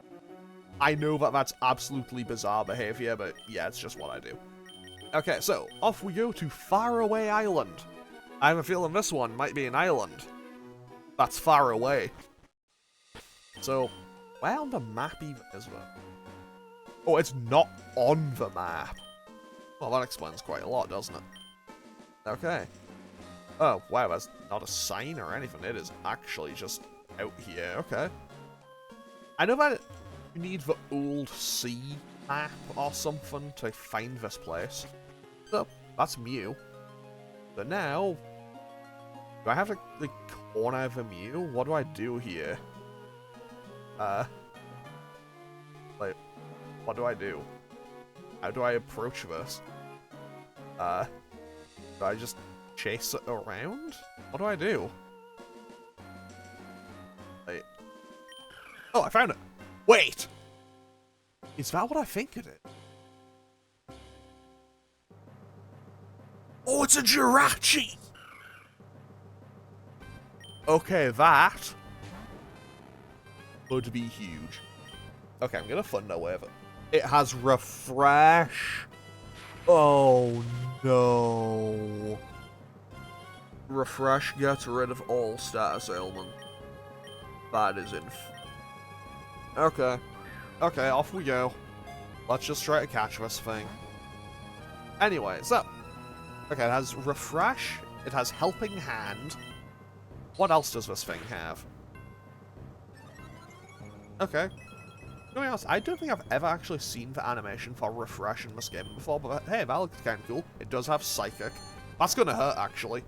I know that that's absolutely bizarre behavior, but yeah, it's just what I do. Okay, so, off we go to Faraway Island. I have a feeling this one might be an island that's far away. So, where on the map even is that? Oh, it's not on the map. Well, that explains quite a lot, doesn't it? Okay. Oh, wow, that's not a sign or anything. It is actually just out here. Okay. I know that you need the old sea map or something to find this place. So, that's Mew. But now, do I have to, corner the Mew? What do I do here? What do I do? How do I approach this? Do I just chase it around? What do I do? Oh, I found it! Wait! Is that what I think it is? Oh, it's a Jirachi! Okay, that would be huge. Okay, I'm gonna Thunder Wave it. It has Refresh. Oh no. Refresh gets rid of all status ailment. That is okay. Okay, off we go. Let's just try to catch this thing. Anyway, so. Okay, it has Refresh. It has Helping Hand. What else does this thing have? Okay. To be honest, I don't think I've ever actually seen the animation for Refresh in this game before, but hey, that looks kind of cool. It does have Psychic. That's gonna hurt, actually.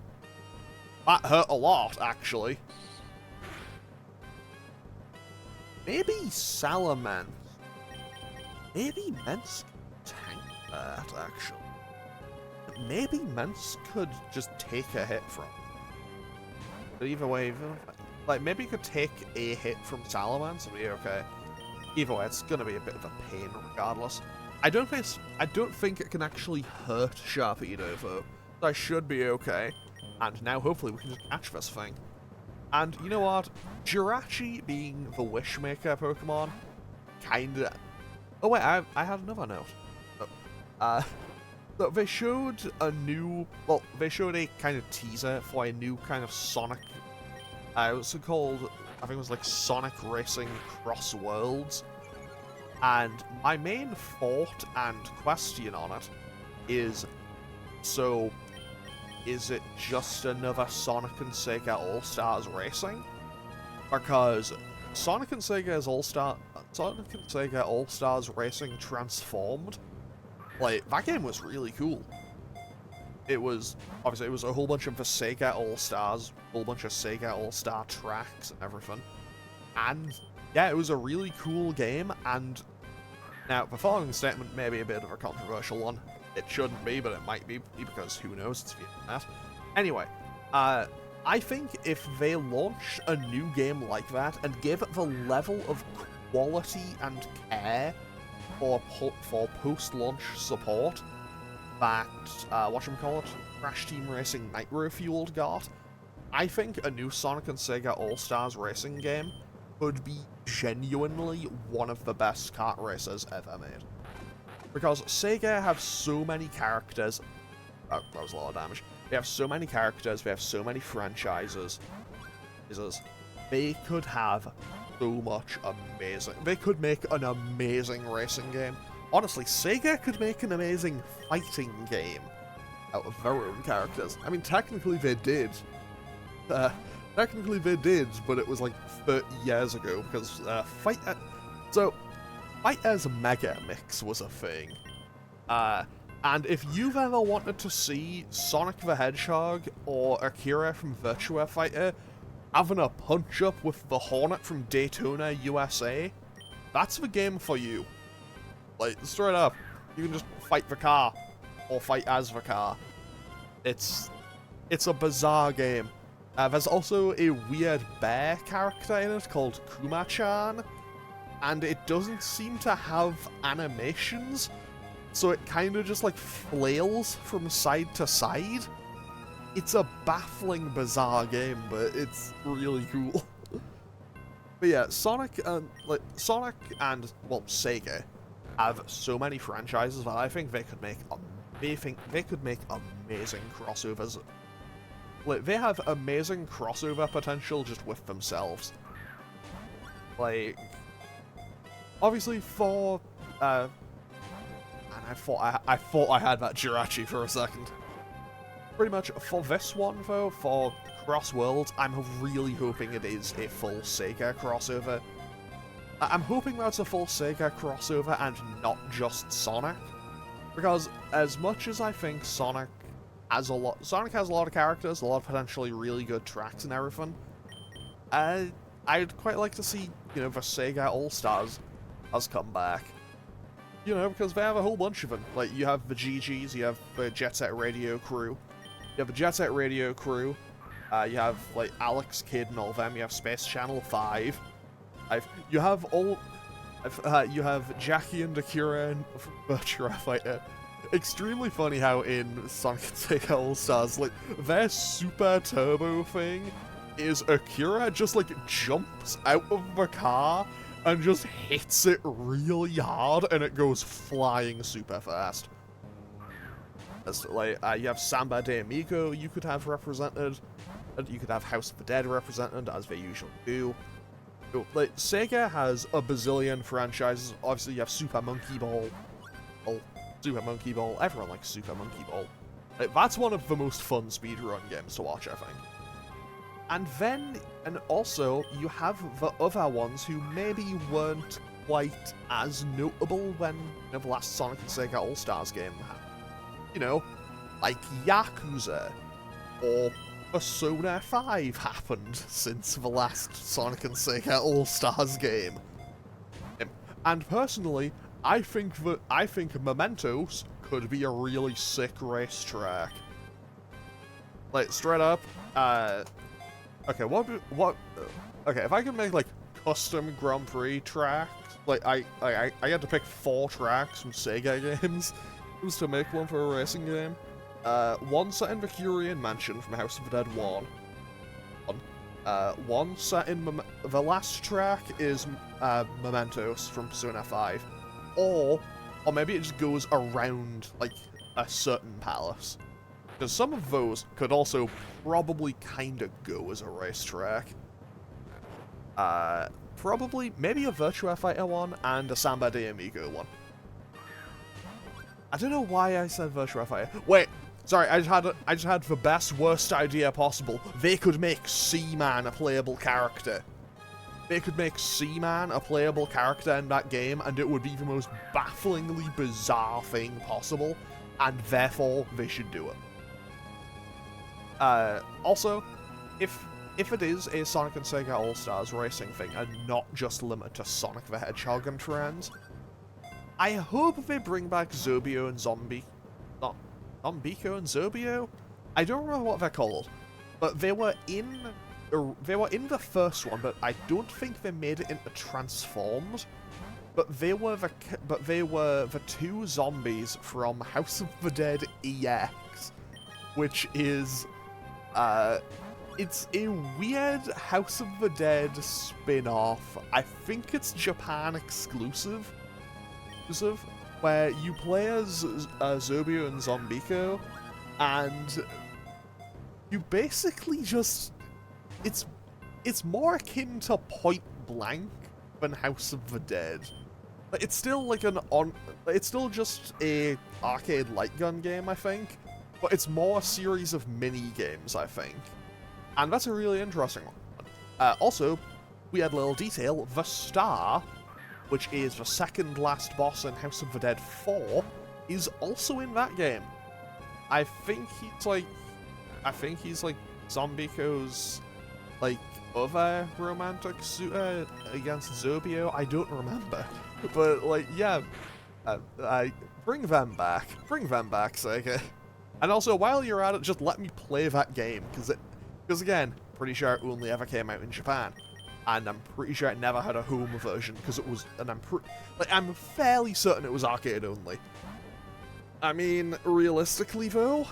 That hurt a lot, actually. Maybe Salamence. Maybe Mence could tank that, actually. Maybe Mence could just take a hit from. But either way, maybe you could take a hit from Salamence and be okay. Either way, it's gonna be a bit of a pain regardless. I don't think it can actually hurt Sharpedo though. So I should be okay. And now hopefully we can just catch this thing. And you know what? Jirachi being the Wishmaker Pokemon, kinda... Oh wait, I had another note. So they showed a new... Well, they showed a kind of teaser for a new kind of Sonic... it was called... I think it was like Sonic Racing Cross Worlds. And my main thought and question on it is... So... Is it just another Sonic and Sega All-Stars Racing? Because Sonic and Sega All-Stars Racing Transformed, like, that game was really cool. It was, obviously, it was a whole bunch of the Sega All-Stars, a whole bunch of Sega All-Star tracks and everything. And, yeah, it was a really cool game, and now, the following statement may be a bit of a controversial one. It shouldn't be, but it might be, because who knows, it's the internet. Anyway, I think if they launch a new game like that and give it the level of quality and care for post-launch support that, whatchamacallit, Crash Team Racing Nitro Fueled got, I think a new Sonic and Sega All-Stars Racing game would be genuinely one of the best kart races ever made. Because Sega have so many characters. Oh, that was a lot of damage. They have so many characters, they have so many franchises. They could have so much amazing. They could make an amazing racing game. Honestly, Sega could make an amazing fighting game out of their own characters. I mean, technically they did. Technically they did, but it was like 30 years ago, because Fighters Mega Mix was a thing. And if you've ever wanted to see Sonic the Hedgehog or Akira from Virtua Fighter having a punch-up with the Hornet from Daytona, USA, that's the game for you. Like, straight up, you can just fight the car, or fight as the car. It's a bizarre game. There's also a weird bear character in it called Kuma-chan, and it doesn't seem to have animations, so it kind of just like flails from side to side. It's a baffling, bizarre game, but it's really cool. But yeah, Sonic and Sega have so many franchises that I think they could make amazing crossovers. Like, they have amazing crossover potential just with themselves. Like, obviously for and I thought I had that Jirachi for a second. Pretty much for this one though, for Cross Worlds, I'm really hoping it is a full Sega crossover. I'm hoping that's a full Sega crossover and not just Sonic, because as much as I think Sonic has a lot of characters, a lot of potentially really good tracks and everything, I'd quite like to see, you know, the Sega All-Stars has come back. You know, because they have a whole bunch of them. Like, you have the GGs, you have the Jet Set Radio crew. You have the Jet Set Radio crew. You have, like, Alex Kidd and all of them. You have Space Channel 5. You have Jackie and Akira and Virtua Fighter. Extremely funny how in Sonic and Sega All-Stars, like, their super turbo thing is Akira just, like, jumps out of the car and just hits it really hard, and it goes flying super fast. As, like, you have Samba de Amigo you could have represented, and you could have House of the Dead represented, as they usually do. Like, Sega has a bazillion franchises. Obviously, you have Super Monkey Ball. Super Monkey Ball. Everyone likes Super Monkey Ball. Like, that's one of the most fun speedrun games to watch, I think. And also, you have the other ones who maybe weren't quite as notable when, you know, the last Sonic and Sega All-Stars game happened. You know, like Yakuza, or Persona 5 happened since the last Sonic and Sega All-Stars game. And personally, I think Mementos could be a really sick racetrack. Like, straight up, okay, okay, if I could make, like, custom Grand Prix tracks, Like, I had to pick 4 tracks from Sega games just to make one for a racing game. One set in Vicurian Mansion from House of the Dead 1. One set in the last track is Mementos from Persona 5. Or maybe it just goes around, like, a certain palace. Because some of those could also probably kind of go as a racetrack. Probably, maybe a Virtua Fighter one and a Samba de Amigo one. I don't know why I said Virtua Fighter. Wait, sorry, I just had the best, worst idea possible. They could make Seaman a playable character. They could make Seaman a playable character in that game, and it would be the most bafflingly bizarre thing possible, and therefore they should do it. Also, if it is a Sonic and Sega All-Stars racing thing and not just limited to Sonic the Hedgehog and friends, I hope they bring back Zobio and Zombico and Zobio? I don't remember what they're called, but they were in the first one, but I don't think they made it into Transformed. But they were the 2 zombies from House of the Dead EX, which is it's a weird House of the Dead spin-off. I think it's Japan exclusive, where you play as Zobio and Zombico, and you basically just... It's more akin to Point Blank than House of the Dead. It's still like it's still just a arcade light gun game, I think, but it's more a series of mini games, I think. And that's a really interesting one. Also, weird little detail, the Star, which is the second last boss in House of the Dead 4, is also in that game. I think he's like Zombico's, like, other romantic suitor against Zobio. I don't remember. But, like, yeah, bring them back, Sega. And also, while you're at it, just let me play that game, because again, pretty sure it only ever came out in Japan, and I'm pretty sure it never had a home version, because it was, and I'm fairly certain it was arcade only. I mean, realistically though,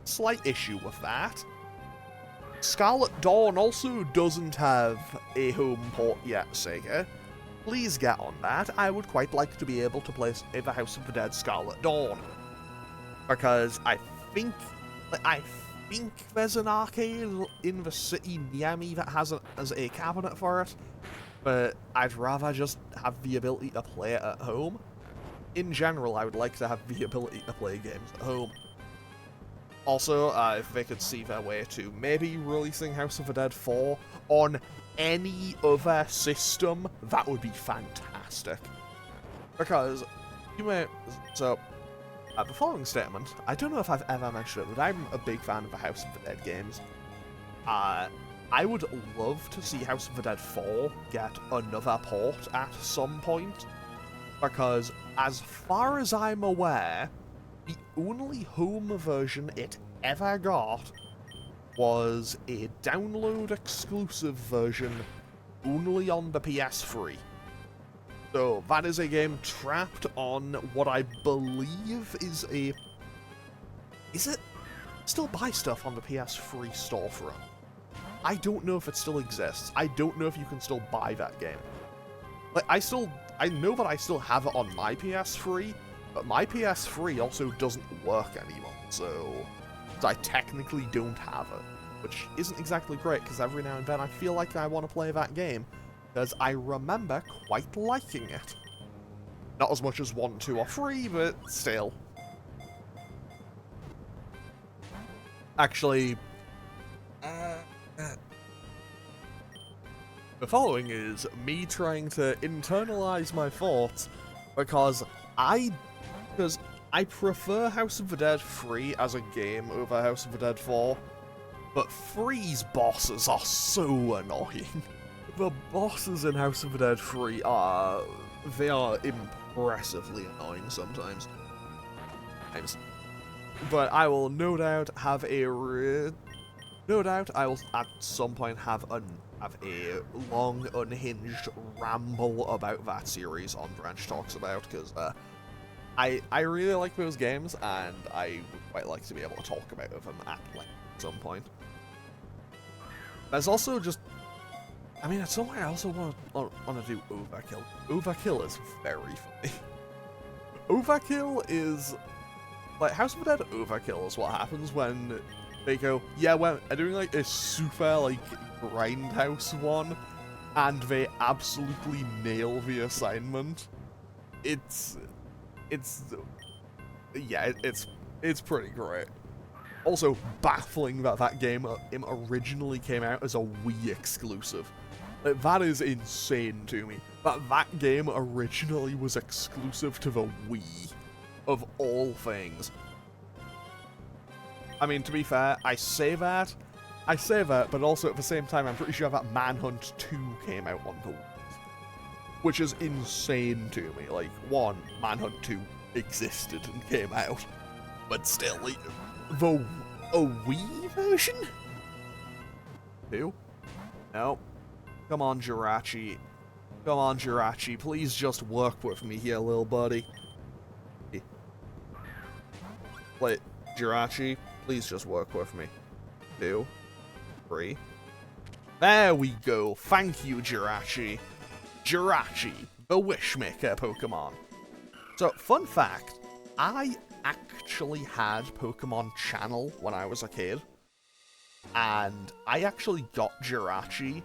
slight issue with that. Scarlet Dawn also doesn't have a home port yet, Sega. Please get on that. I would quite like to be able to play the House of the Dead Scarlet Dawn. Because I think there's an arcade in the city near me that has a cabinet for it, but I'd rather just have the ability to play it at home. In general, I would like to have the ability to play games at home. Also, if they could see their way to maybe releasing House of the Dead 4 on any other system, that would be fantastic. Because, the following statement, I don't know if I've ever mentioned it, but I'm a big fan of the House of the Dead games. I would love to see House of the Dead 4 get another port at some point, because as far as I'm aware, the only home version it ever got was a download exclusive version only on the PS3. So that is a game trapped on what I believe is a... Is it? Still buy stuff on the PS3 storefront. I don't know if it still exists. I don't know if you can still buy that game. Like, I know that I still have it on my PS3, but my PS3 also doesn't work anymore, so I technically don't have it, which isn't exactly great, because every now and then I feel like I want to play that game, because I remember quite liking it. Not as much as 1, 2, or 3, but still. Actually, the following is me trying to internalize my thoughts, because I prefer House of the Dead 3 as a game over House of the Dead 4, but 3's bosses are so annoying. The bosses in House of the Dead 3 are impressively annoying sometimes. But I will no doubt have I will at some point have have a long, unhinged ramble about that series on Branch Talks About, because I really like those games, and I would quite like to be able to talk about them at length at some point. There's also just, I mean, at some point I also want to do Overkill. Overkill is very funny. Overkill is, like, House of the Dead Overkill is what happens when they go, yeah, we're doing, like, a super, like, grindhouse one, and they absolutely nail the assignment. It's pretty great. Also, baffling that that game originally came out as a Wii exclusive. Like, that is insane to me. That game originally was exclusive to the Wii, of all things. I mean, to be fair, I say that, but also at the same time, I'm pretty sure that Manhunt 2 came out on the Wii. Which is insane to me. Like, one, Manhunt 2 existed and came out, but still, like, a Wii version? 2? No. Come on, Jirachi. Come on, Jirachi. Please just work with me here, little buddy. Like, Jirachi, please just work with me. 2. 3. There we go. Thank you, Jirachi. Jirachi, the Wishmaker Pokemon. So, fun fact, I actually had Pokemon Channel when I was a kid, and I actually got Jirachi,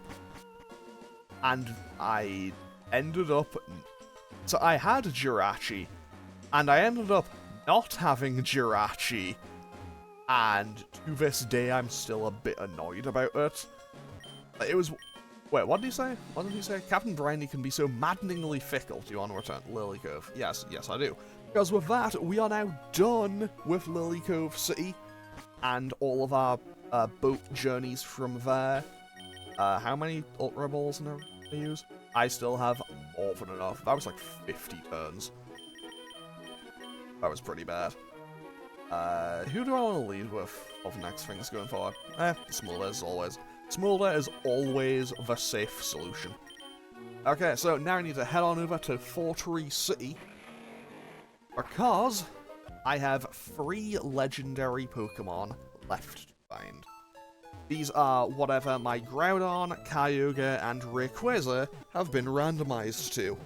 and I ended up... So I had Jirachi, and I ended up not having Jirachi, and to this day I'm still a bit annoyed about it. It was... Wait, what did he say? What did he say? Captain Briny can be so maddeningly fickle. Do you want to return Lily Cove? Yes, yes I do. Because with that, we are now done with Lily Cove City, and all of our boat journeys from there. How many Ultra Balls now I use? I still have more than enough. That was like 50 turns. That was pretty bad. Who do I want to lead with of next things going forward? Smolder as always. Smolder is always the safe solution. Okay, so now I need to head on over to Fortree City, because I have 3 legendary Pokemon left to find. These are whatever my Groudon, Kyogre, and Rayquaza have been randomized to.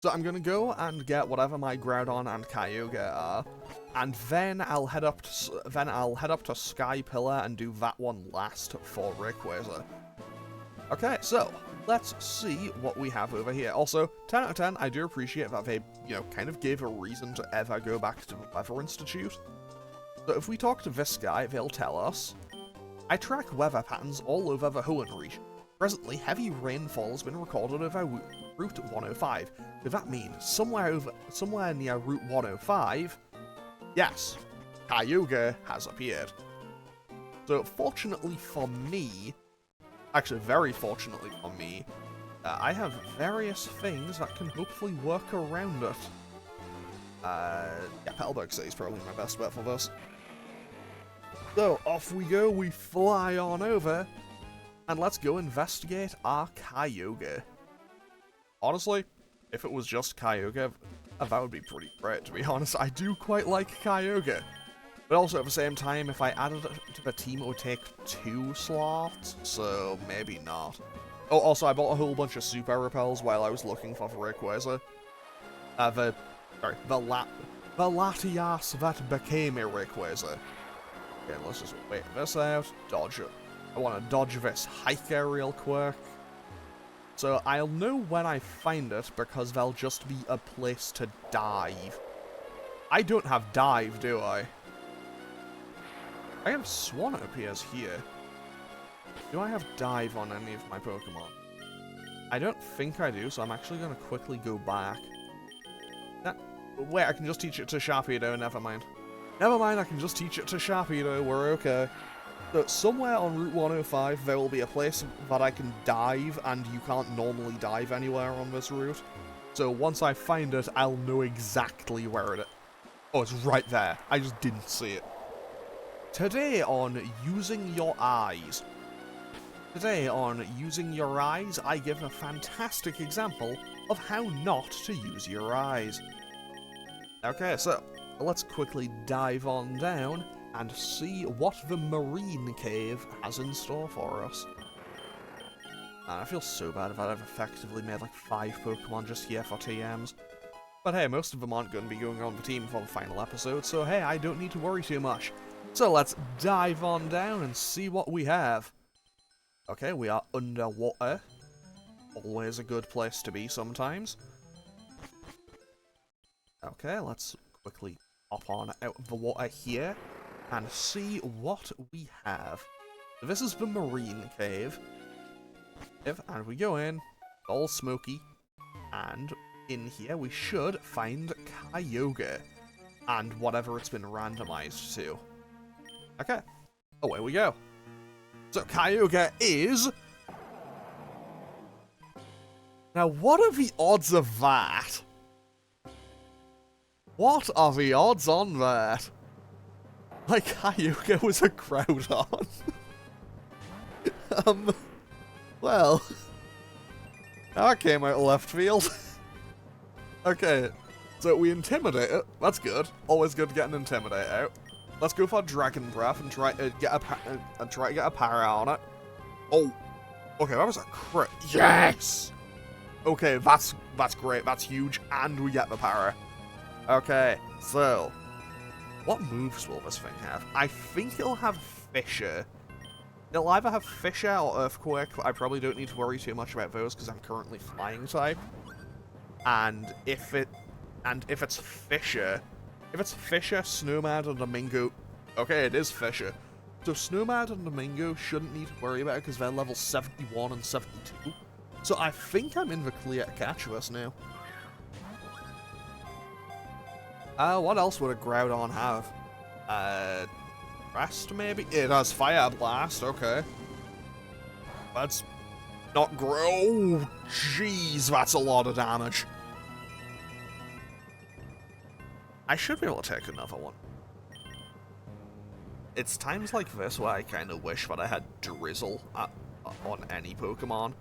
So I'm gonna go and get whatever my Groudon and Kyogre are, and then I'll head up to Sky Pillar and do that one last for Rayquaza. Okay, so let's see what we have over here. Also, 10 out of 10, I do appreciate that they, kind of gave a reason to ever go back to the Weather Institute. So if we talk to this guy, they'll tell us, I track weather patterns all over the Hoenn region. Presently, heavy rainfall has been recorded over Route 105. Does that mean somewhere near Route 105? Yes, Kyogre has appeared. So fortunately for me, actually very fortunately for me, I have various things that can hopefully work around it. Yeah, Petalburg City is probably my best bet for this. So off we go, we fly on over, and let's go investigate our Kyogre. Honestly, if it was just Kyogre, that would be pretty great, to be honest. I do quite like Kyogre. But also, at the same time, if I added it to the team, it would take 2 slots, so maybe not. Oh, also, I bought a whole bunch of Super Repels while I was looking for Rayquaza. The Latias that became a Rayquaza. Okay, let's just wait this out. Dodge it. I want to dodge this hiker real quick. So I'll know when I find it, because there'll just be a place to dive. I don't have dive, do I? I have Swan, it appears here. Do I have dive on any of my Pokemon? I don't think I do, so I'm actually going to quickly go back. Wait, I can just teach it to Sharpedo, never mind. Never mind, I can just teach it to Sharpedo, we're okay. So somewhere on Route 105 there will be a place that I can dive, and you can't normally dive anywhere on this route. So once I find it, I'll know exactly where it is. Oh, it's right there. I just didn't see it. Today on Using Your Eyes. Today on Using Your Eyes, I give a fantastic example of how not to use your eyes. Okay, so let's quickly dive on down and see what the Marine Cave has in store for us. Man, I feel so bad that I've effectively made like 5 Pokemon just here for TMs. But hey, most of them aren't going to be going on the team for the final episode, so hey, I don't need to worry too much. So let's dive on down and see what we have. Okay, we are underwater. Always a good place to be sometimes. Okay, let's quickly hop on out of the water here and see what we have. So this is the Marine Cave. And we go in, all smoky, and in here we should find Kyogre and whatever it's been randomized to. Okay, away we go. So Kyogre is... Now what are the odds of that? What are the odds on that? Like Kyogre was a Groudon. Well, that came out of left field. Okay, so we intimidate it. That's good. Always good to get an intimidate out. Let's go for Dragon Breath and try to get a para on it. Oh, okay, that was a crit. Yes. Okay, that's great. That's huge, and we get the para. Okay, so what moves will this thing have? I think it'll have Fissure. It'll either have Fissure or Earthquake. I probably don't need to worry too much about those because I'm currently Flying type. And if it's Fissure, Snowmad, and Domingo... Okay, it is Fissure. So Snowmad and Domingo shouldn't need to worry about it because they're level 71 and 72. So I think I'm in the clear to catch this now. What else would a Groudon have? Rest, maybe? It has Fire Blast, okay. That's not grow. Jeez, that's a lot of damage. I should be able to take another one. It's times like this where I kind of wish that I had Drizzle on any Pokemon,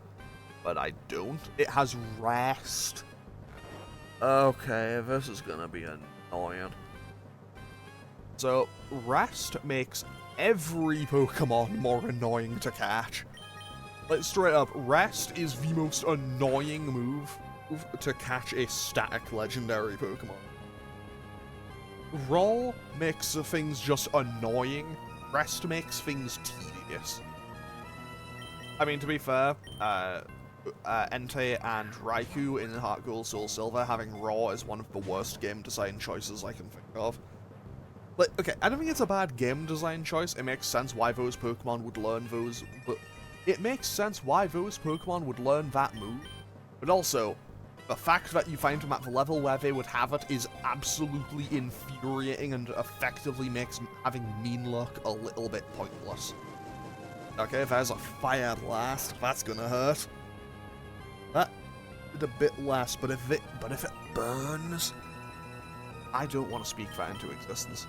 but I don't. It has Rest. Okay, this is gonna be annoying. So, Rest makes every Pokemon more annoying to catch. Like, straight up, Rest is the most annoying move to catch a static legendary Pokemon. Raw makes things just annoying. Rest makes things tedious. I mean, to be fair, Entei and Raikou in Heart Gold Soul Silver having Raw is one of the worst game design choices I can think of. Like, okay, I don't think it's a bad game design choice. It makes sense why those Pokemon would learn those, but it makes sense why those Pokemon would learn that move. But also, the fact that you find them at the level where they would have it is absolutely infuriating and effectively makes having Mean Look a little bit pointless. Okay, there's a Fire Blast. That's gonna hurt. That did a bit less, but if it burns, I don't want to speak that into existence.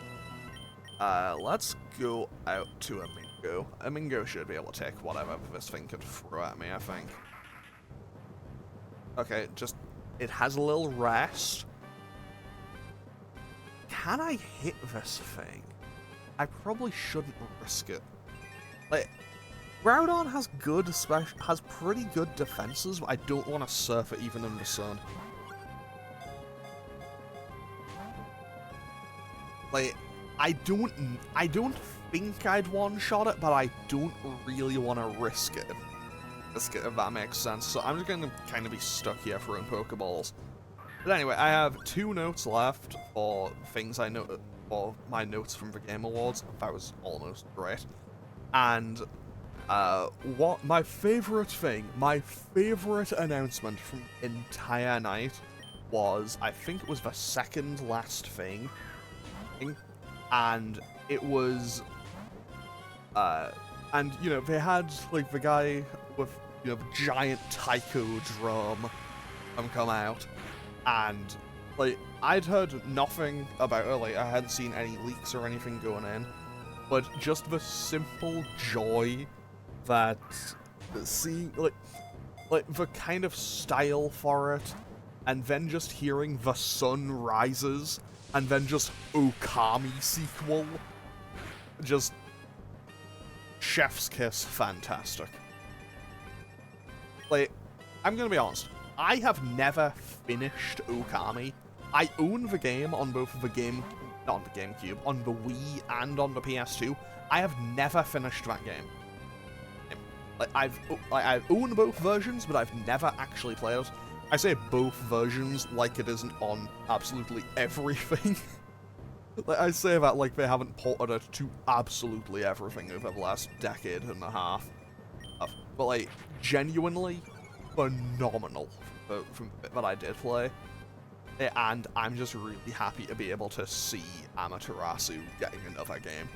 Let's go out to Amingo. Amingo should be able to take whatever this thing could throw at me, I think. Okay, just... It has a little rest. Can I hit this thing? I probably shouldn't risk it. Like, Groudon has pretty good defenses, but I don't want to surf it even in the sun. Like, I don't think I'd one-shot it, but I don't really want to risk it. If that makes sense. So I'm just going to kind of be stuck here throwing Pokeballs. But anyway, I have 2 notes left for things I know, for my notes from the Game Awards. That was almost great. And what my favorite announcement from the entire night was, I think it was the second last thing, and it was, and, you know, they had, like, the guy with, you know, the giant Taiko drum come out, and, like, I'd heard nothing about it, like, I hadn't seen any leaks or anything going in, but just the simple joy that seeing, like the kind of style for it, and then just hearing The Sun Rises, and then just Okami sequel, just chef's kiss fantastic. Like, I'm gonna be honest, I have never finished Okami. I own the game on both the not on the GameCube, on the Wii and on the PS2. I have never finished that game. Like, I own both versions, but I've never actually played it. I say both versions like it isn't on absolutely everything. Like, I say that like they haven't ported it to absolutely everything over the last decade and a half. But like, genuinely phenomenal from the bit that I did play. And I'm just really happy to be able to see Amaterasu getting another game.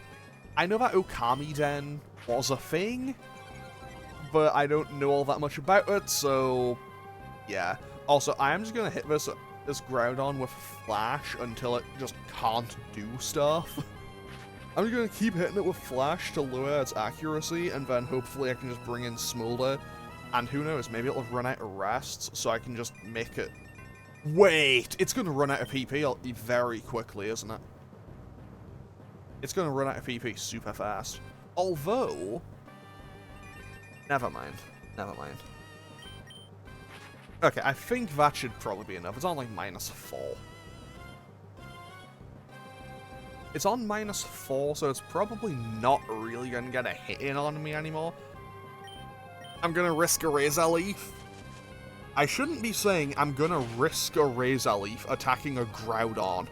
I know that Okami Den was a thing, but I don't know all that much about it, so yeah. Also, I am just gonna hit this Groudon with Flash until it just can't do stuff. I'm just gonna keep hitting it with Flash to lower its accuracy, and then hopefully I can just bring in Smolder, and who knows, maybe it'll run out of rests, so I can just make it... Wait! It's gonna run out of PP very quickly, isn't it? It's gonna run out of PP super fast. Although... Never mind. Never mind. Okay, I think that should probably be enough. It's on, like, -4. It's on -4, so it's probably not really gonna get a hit in on me anymore. I'm gonna risk a Razor Leaf. I shouldn't be saying I'm gonna risk a Razor Leaf attacking a Groudon.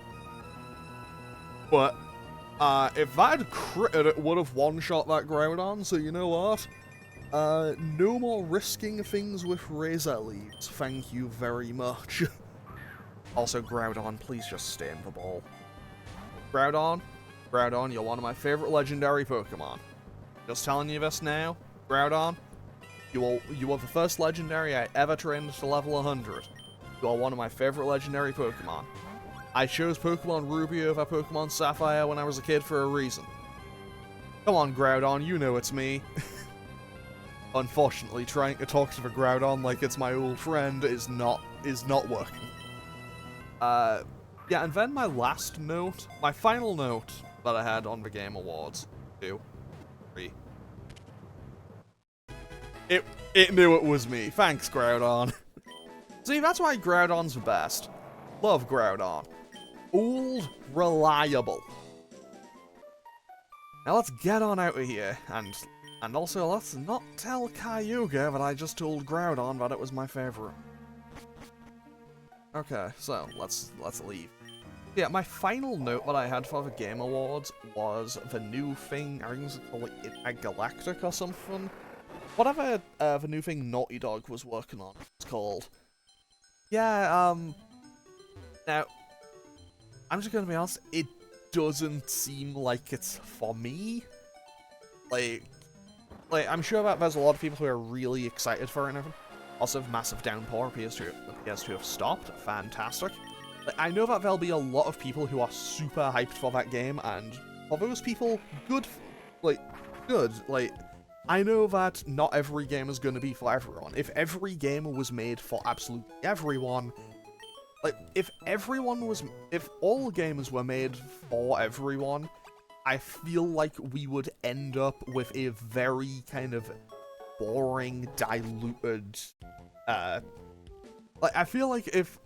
But, if that had critted, it would have one-shot that Groudon, so you know what? No more risking things with Razor Leaves, thank you very much. Also, Groudon, please just stay in the ball. Groudon, you're one of my favorite legendary Pokemon. Just telling you this now, Groudon, you are the first legendary I ever trained to level 100. You are one of my favorite legendary Pokemon. I chose Pokemon Ruby over Pokemon Sapphire when I was a kid for a reason. Come on, Groudon, you know it's me. Unfortunately, trying to talk to the Groudon like it's my old friend is not working. Yeah, and then my last note, my final note that I had on the Game Awards. 2, 3. It knew it was me. Thanks, Groudon. See, that's why Groudon's the best. Love Groudon. Old, reliable. Now let's get on out of here, and also let's not tell Kyogre that I just told Groudon that it was my favorite. Okay, so let's leave. Yeah, my final note that I had for the Game Awards was the new thing, I think it's called like a Galactic or something. Whatever the new thing Naughty Dog was working on, it's called. Yeah, now, I'm just gonna be honest, it doesn't seem like it's for me. Like, I'm sure that there's a lot of people who are really excited for it and everything. Also, Massive Downpour appears to have stopped. Fantastic. Like, I know that there'll be a lot of people who are super hyped for that game, and for those people, good. I know that not every game is going to be for everyone. If every game was made for absolutely everyone, like, if all games were made for everyone, I feel like we would end up with a very kind of boring, diluted, I feel like if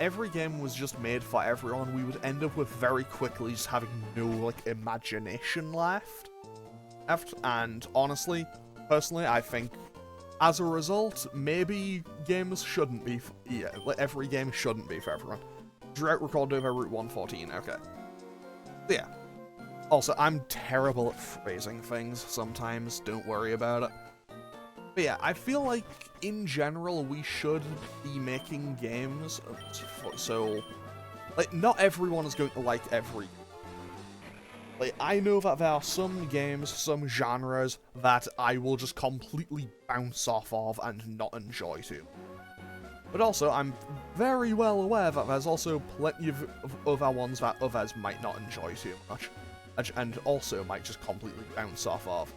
every game was just made for everyone, we would end up with very quickly just having no, like, imagination left. And honestly, personally, I think as a result, maybe games shouldn't be, every game shouldn't be for everyone. Drought recorded over Route 114, okay. So yeah. Also, I'm terrible at phrasing things sometimes, don't worry about it. But yeah, I feel like, in general, we should be making games, so, like, not everyone is going to like every. Like, I know that there are some games, some genres, that I will just completely bounce off of and not enjoy too. But also, I'm very well aware that there's also plenty of other ones that others might not enjoy too much. and also might just completely bounce off of.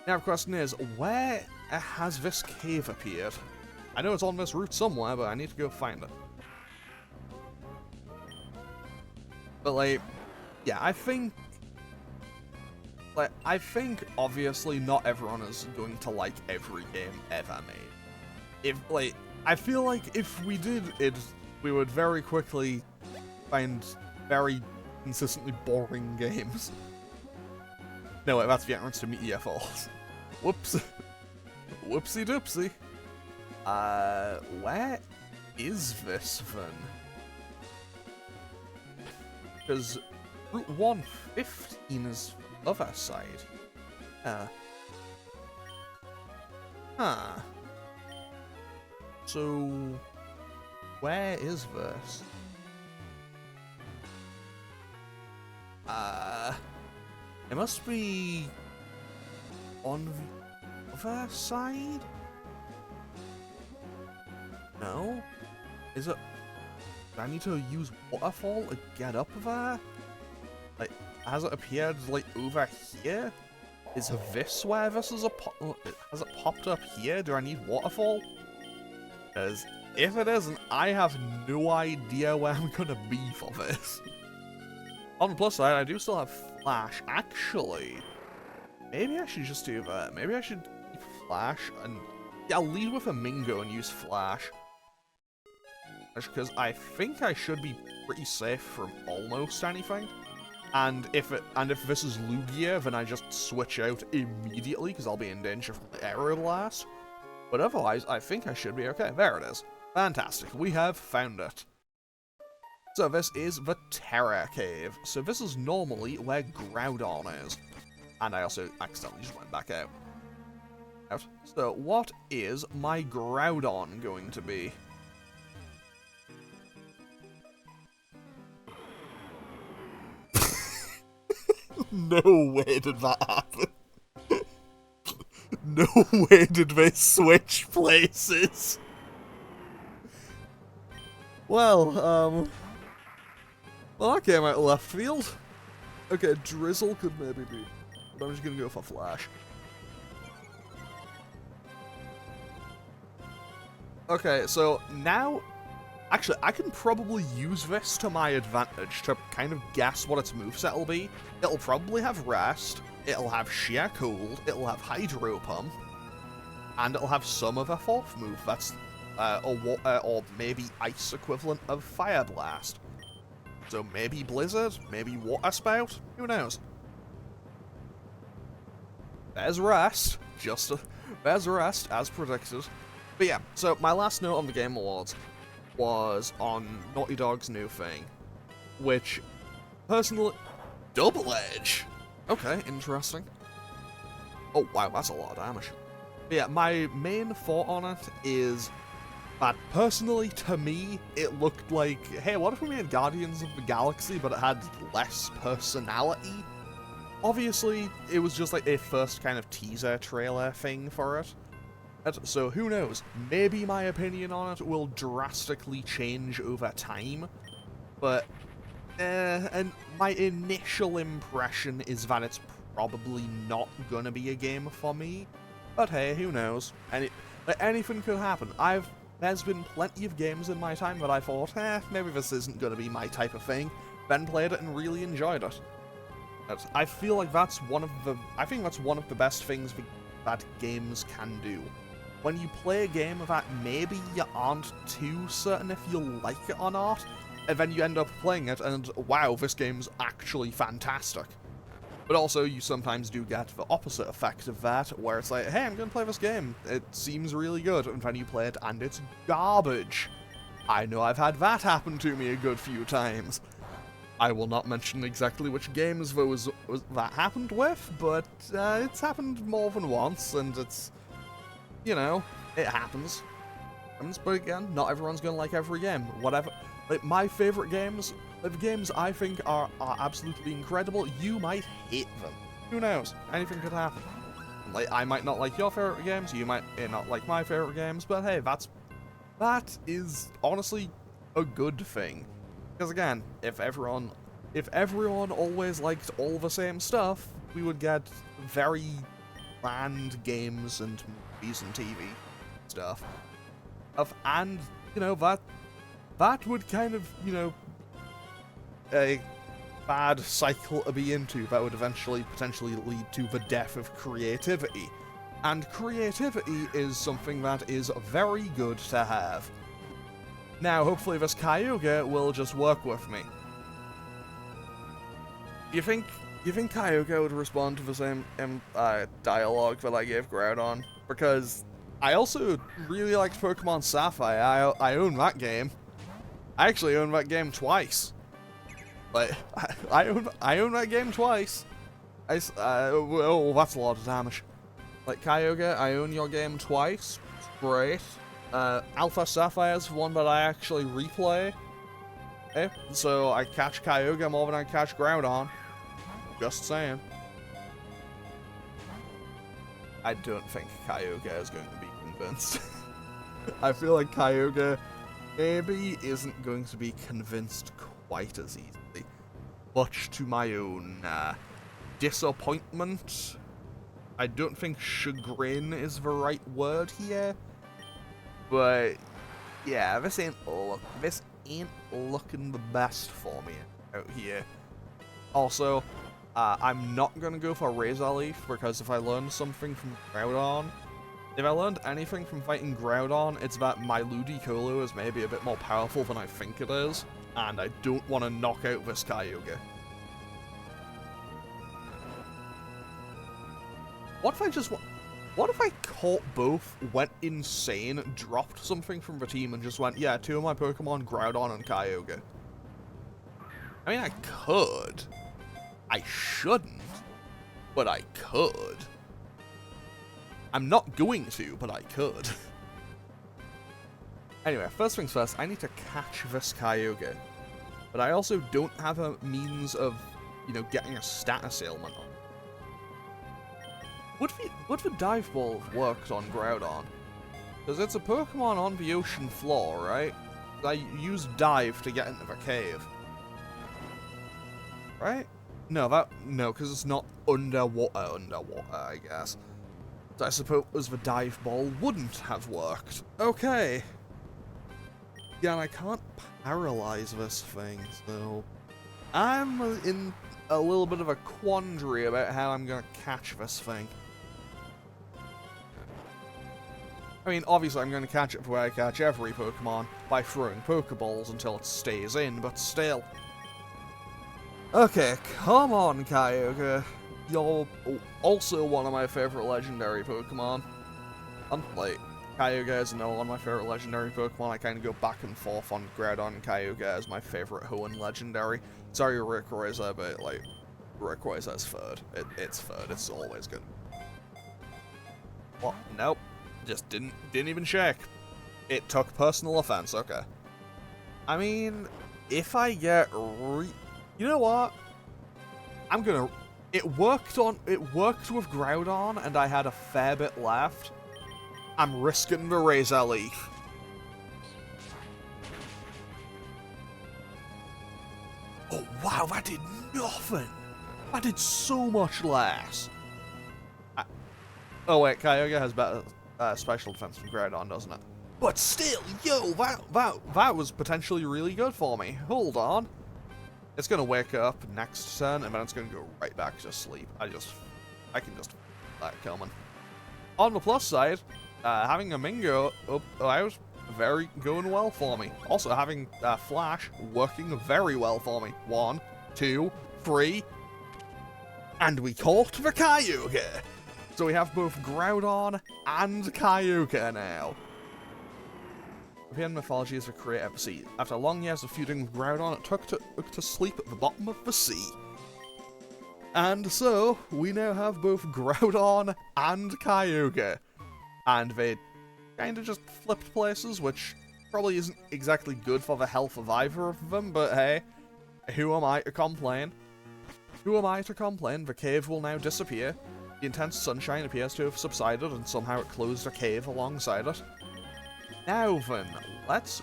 Now the question is, where has this cave appeared? I know it's on this route somewhere, but I need to go find it. But like, yeah, I think obviously not everyone is going to like every game ever made. I feel like if we did it, we would very quickly find very consistently boring games. No, wait, that's the reference to Meteor Falls. Whoops. Whoopsie doopsie. Where is this then? Because Route 115 is the other side. Huh. So, where is this? It must be on the other side? No? Is it? Do I need to use waterfall to get up there? Like, has it appeared, like, over here? Is this where this is has it popped up here? Do I need waterfall? Because if it isn't, I have no idea where I'm gonna be for this. On the plus side, I do still have Flash. Actually, maybe I should just do that. Maybe I should keep Flash and... yeah, I'll lead with a Mingo and use Flash. Because I think I should be pretty safe from almost anything. And if this is Lugia, then I just switch out immediately, because I'll be in danger from the Aero Blast. But otherwise, I think I should be okay. There it is. Fantastic. We have found it. So this is the Terror Cave. So this is normally where Groudon is. And I also accidentally just went back out. So what is my Groudon going to be? No way did that happen. No way did they switch places. Well, that came out of left field. Okay, Drizzle could maybe be, but I'm just gonna go for Flash. Okay, so now, actually, I can probably use this to my advantage to kind of guess what its moveset will be. It'll probably have Rest, it'll have Sheer Cold, it'll have Hydro Pump, and it'll have some other fourth move that's or maybe Ice equivalent of Fire Blast. So maybe Blizzard, maybe Water Spout, who knows? There's Rest, there's Rest, as predicted. But yeah, so my last note on the Game Awards was on Naughty Dog's new thing, which, personally... Double Edge! Okay, interesting. Oh wow, that's a lot of damage. But yeah, my main thought on it is that, personally, to me, it looked like, hey, what if we made Guardians of the Galaxy, but it had less personality? Obviously, it was just like a first kind of teaser trailer thing for it. So who knows, maybe my opinion on it will drastically change over time, but and my initial impression is that it's probably not gonna be a game for me, but hey, who knows, anything could happen. There's been plenty of games in my time that I thought, maybe this isn't gonna be my type of thing, then played it and really enjoyed it. I feel like that's one of the best things that games can do. When you play a game that maybe you aren't too certain if you'll like it or not, and then you end up playing it and, wow, this game's actually fantastic. But also, you sometimes do get the opposite effect of that, where it's like, hey, I'm gonna play this game, it seems really good, and then you play it and it's garbage. I know I've had that happen to me a good few times. I will not mention exactly which games that happened with, but it's happened more than once, and it's... you know, it happens. But again, not everyone's gonna like every game. Whatever. Like, my favorite games, the games I think are absolutely incredible, you might hate them. Who knows? Anything could happen. Like, I might not like your favorite games, you might not like my favorite games, but hey, that is honestly a good thing. Because again, if everyone if everyone always liked all the same stuff, we would get very bland games and movies and TV stuff. And, you know, that would kind of, you know, a bad cycle to be into that would eventually potentially lead to the death of creativity. And creativity is something that is very good to have. Now, hopefully this Kyogre will just work with me. You think Kyogre would respond to the same dialogue that I gave Groudon? Because I also really liked Pokemon Sapphire. I own that game. I actually own that game twice. Like, I own that game twice. Oh, that's a lot of damage. Like, Kyogre, I own your game twice. Great. Alpha Sapphire's one that I actually replay. Okay, so I catch Kyogre more than I catch Groudon. Just saying. I don't think Kyogre is going to be convinced. I feel like Kyogre maybe isn't going to be convinced quite as easily. Much to my own disappointment. I don't think chagrin is the right word here. But yeah, this ain't looking the best for me out here. Also, I'm not gonna go for Razor Leaf because if I learned something from Groudon, if I learned anything from fighting Groudon, it's that my Ludicolo is maybe a bit more powerful than I think it is, and I don't want to knock out this Kyogre. What if I caught both, went insane, dropped something from the team, and just went, yeah, two of my Pokemon, Groudon and Kyogre? I mean, I could. I shouldn't, but I could. I'm not going to, but I could. Anyway, first things first, I need to catch this Kyogre. But I also don't have a means of, you know, getting a status ailment on. Would the Dive Ball have worked on Groudon? Because it's a Pokemon on the ocean floor, right? I use Dive to get into the cave. Right? No, because it's not underwater, I guess. So I suppose the Dive Ball wouldn't have worked. Okay. Yeah, and I can't paralyze this thing, so I'm in a little bit of a quandary about how I'm gonna catch this thing. I mean, obviously I'm going to catch it the way I catch every Pokemon, by throwing Pokeballs until it stays in, but still. Okay, come on, Kyogre. You're also one of my favorite legendary Pokemon. Like, Kyogre is another one of my favorite legendary Pokemon. I kind of go back and forth on Groudon and Kyogre as my favorite Hoenn legendary. Sorry, Rayquaza, but, like, Rayquaza's third. It's third. It's always good. What? Nope. Just didn't even check. It took personal offense, okay. I mean, if I get you know what? It worked with Groudon and I had a fair bit left. I'm risking the Razor Leaf. Oh wow, that did nothing. That did so much less. Oh wait, Kyogre has better special defense from Groudon, doesn't it? But still, yo, that was potentially really good for me. Hold on. It's gonna wake up next turn, and then it's gonna go right back to sleep. I can just let it coming. On the plus side, having a Mingo out going well for me. Also having Flash working very well for me. 1, 2, 3, and we caught the Kyogre. So we have both Groudon and Kyogre now. Hoenn mythology is the creator of the sea. After long years of feuding with Groudon, it took to sleep at the bottom of the sea. And so, we now have both Groudon and Kyogre. And they kind of just flipped places, which probably isn't exactly good for the health of either of them, but hey, who am I to complain? Who am I to complain? The cave will now disappear. The intense sunshine appears to have subsided, and somehow it closed a cave alongside it. Now then, let's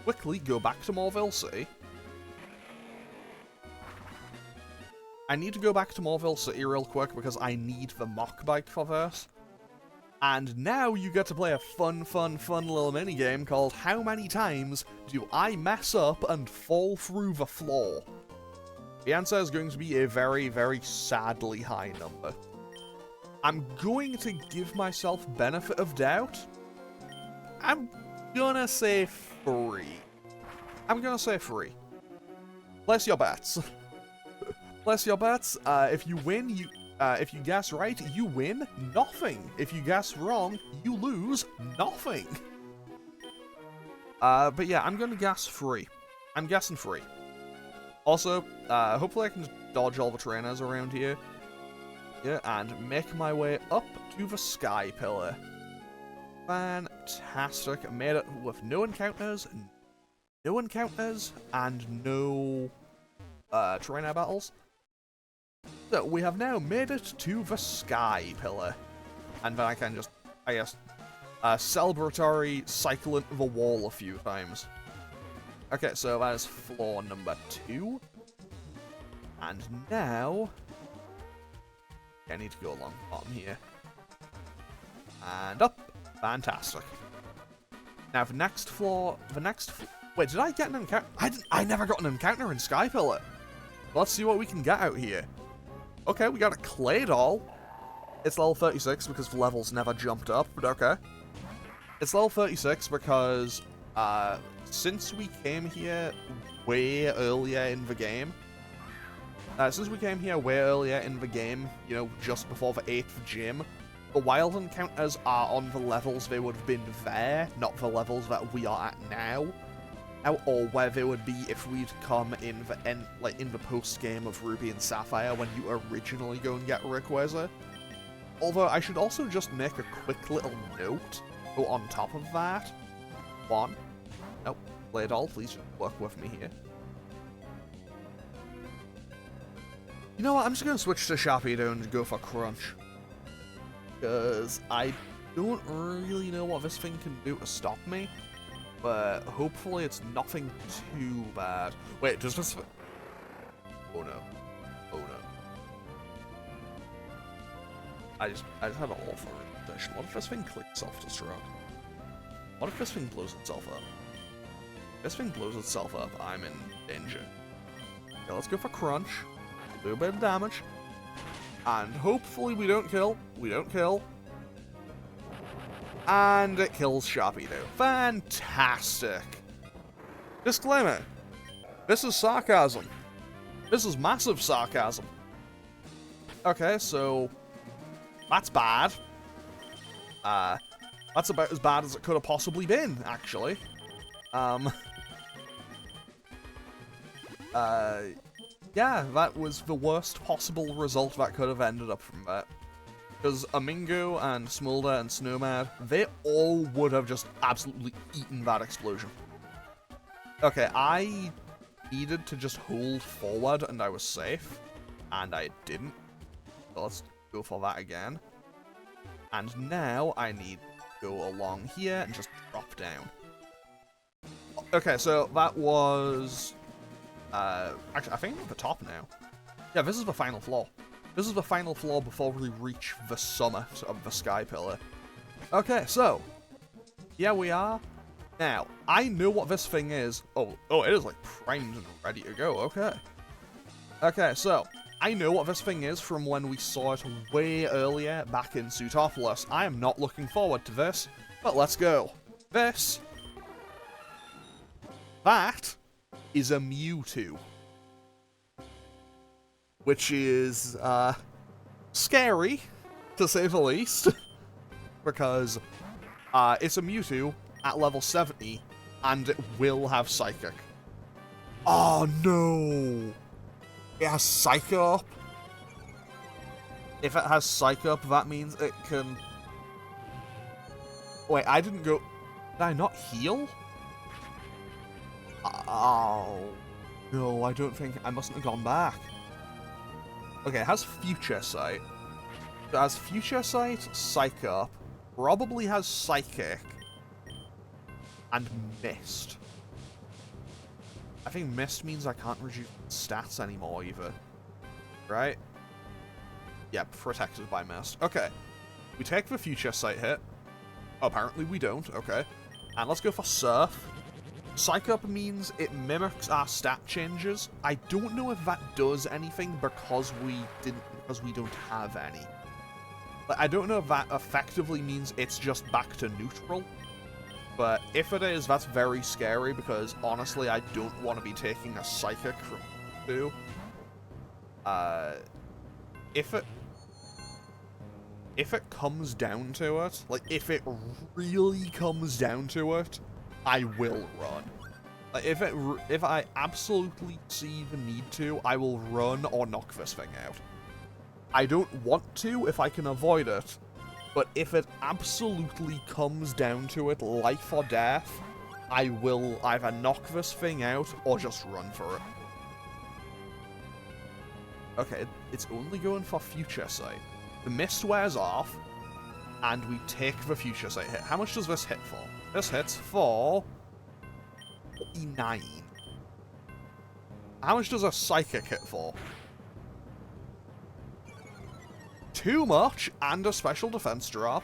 quickly go back to Morville City. I need to go back to Morville City real quick because I need the mock bike for this. And now you get to play a fun little minigame called How Many Times Do I Mess Up and Fall Through the Floor? The answer is going to be a very sadly high number. I'm going to give myself benefit of doubt. I'm gonna say 3. I'm gonna say 3. Place your bets. Place your bets. If you win, if you guess right, you win nothing. If you guess wrong, you lose nothing. But yeah, I'm gonna guess 3. I'm guessing 3. Also, hopefully I can dodge all the trainers around here. Yeah, and make my way up to the sky pillar. Fantastic. Made it with no encounters, and no trainer battles. So we have now made it to the sky pillar. And then I can just, I guess, celebratory cycle into the wall a few times. Okay, so that is floor number 2. And now I need to go along the bottom here. And up. Fantastic. Now the next floor, wait, did I get an encounter? I never got an encounter in Skypillar. Let's see what we can get out here. Okay, we got a clay doll. It's level 36 because the levels never jumped up, but okay. It's level 36 because, since we came here way earlier in the game, you know, just before the 8th gym, the wild encounters are on the levels they would have been there, not the levels that we are at now. Or where they would be if we'd come in the end, like in the post game of Ruby and Sapphire when you originally go and get Rayquaza. Although I should also just make a quick little note. Go on top of that. Nope. Play doll, please work with me here. You know what? I'm just gonna switch to Sharpedo and go for Crunch. Because I don't really know what this thing can do to stop me. But hopefully it's nothing too bad. Wait, does this... Oh no. Oh no. I just had an awful reputation. What if this thing clicks self-destruct? What if this thing blows itself up? If this thing blows itself up, I'm in danger. Okay, let's go for Crunch. A little bit of damage. And hopefully we don't kill. We don't kill. And it kills Sharpedo. Fantastic. Disclaimer. This is sarcasm. This is massive sarcasm. Okay, so that's bad. That's about as bad as it could have possibly been, actually. Yeah, that was the worst possible result that could have ended up from that. Because Amingo and Smolder and Snowmad, they all would have just absolutely eaten that explosion. Okay, I needed to just hold forward and I was safe. And I didn't. So let's go for that again. And now I need to go along here and just drop down. Okay, so that was... actually, I think I'm at the top now. Yeah, this is the final floor. This is the final floor before we reach the summit of the Sky Pillar. Okay, so here we are. Now, I know what this thing is. Oh, it is like primed and ready to go. Okay. Okay, so I know what this thing is from when we saw it way earlier back in Sutopolis. I am not looking forward to this, but let's go. That is a Mewtwo. Which is, scary, to say the least. Because, it's a Mewtwo at level 70, and it will have Psychic. Oh, no! It has Psych Up? If it has Psych Up, that means it can... Wait, I didn't go... Did I not heal? Oh... No, I don't think... I mustn't have gone back. Okay, it has Future Sight. It has Future Sight, Psych Up, probably has Psychic, and Mist. I think Mist means I can't reduce stats anymore, either. right? Yep, protected by mist. Okay. We take the future sight hit. Oh, apparently we don't. Okay. And let's go for Surf. Psych Up means it mimics our stat changes. I don't know if that does anything because we don't have any. Like, I don't know if that effectively means it's just back to neutral. But if it is, that's very scary because honestly, I don't want to be taking a Psychic from 2. If it comes down to it, like, if it really comes down to it, I will run. Like, if I absolutely see the need to, I will run or knock this thing out. I don't want to if I can avoid it, but if it absolutely comes down to it, life or death, I will either knock this thing out or just run for it. Okay, it's only going for Future Sight. The mist wears off, and we take the Future Sight hit. How much does this hit for? This hits for 49. How much does a Psychic hit for? Too much, and a special defense drop.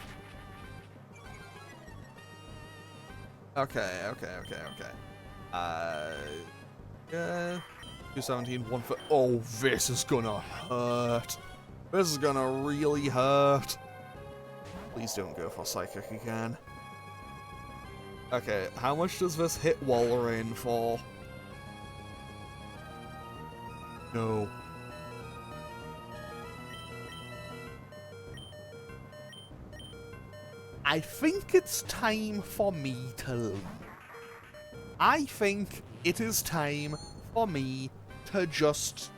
Okay. 217, 1 for... Oh, this is gonna hurt. This is gonna really hurt. Please don't go for Psychic again. Okay, how much does this hit Walrein for? No. I think it's time for me to leave. I think it is time for me to just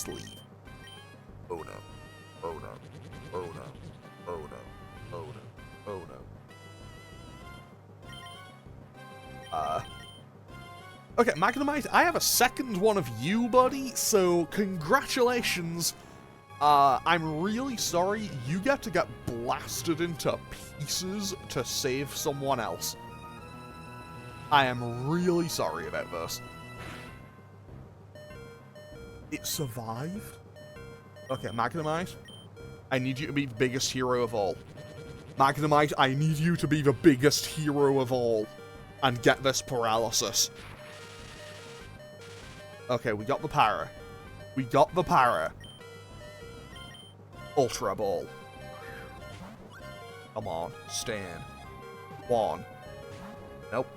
leave. Oh no. Oh no. Oh no. Oh no. Oh no. Oh no. Okay, Magnemite, I have a second one of you, buddy, so congratulations. I'm really sorry you get to get blasted into pieces to save someone else. I am really sorry about this. It survived? Okay, Magnemite, I need you to be the biggest hero of all. Magnemite, I need you to be the biggest hero of all and get this paralysis. Okay, we got the para. We got the para. Ultra Ball. Come on, stand. 1. Nope.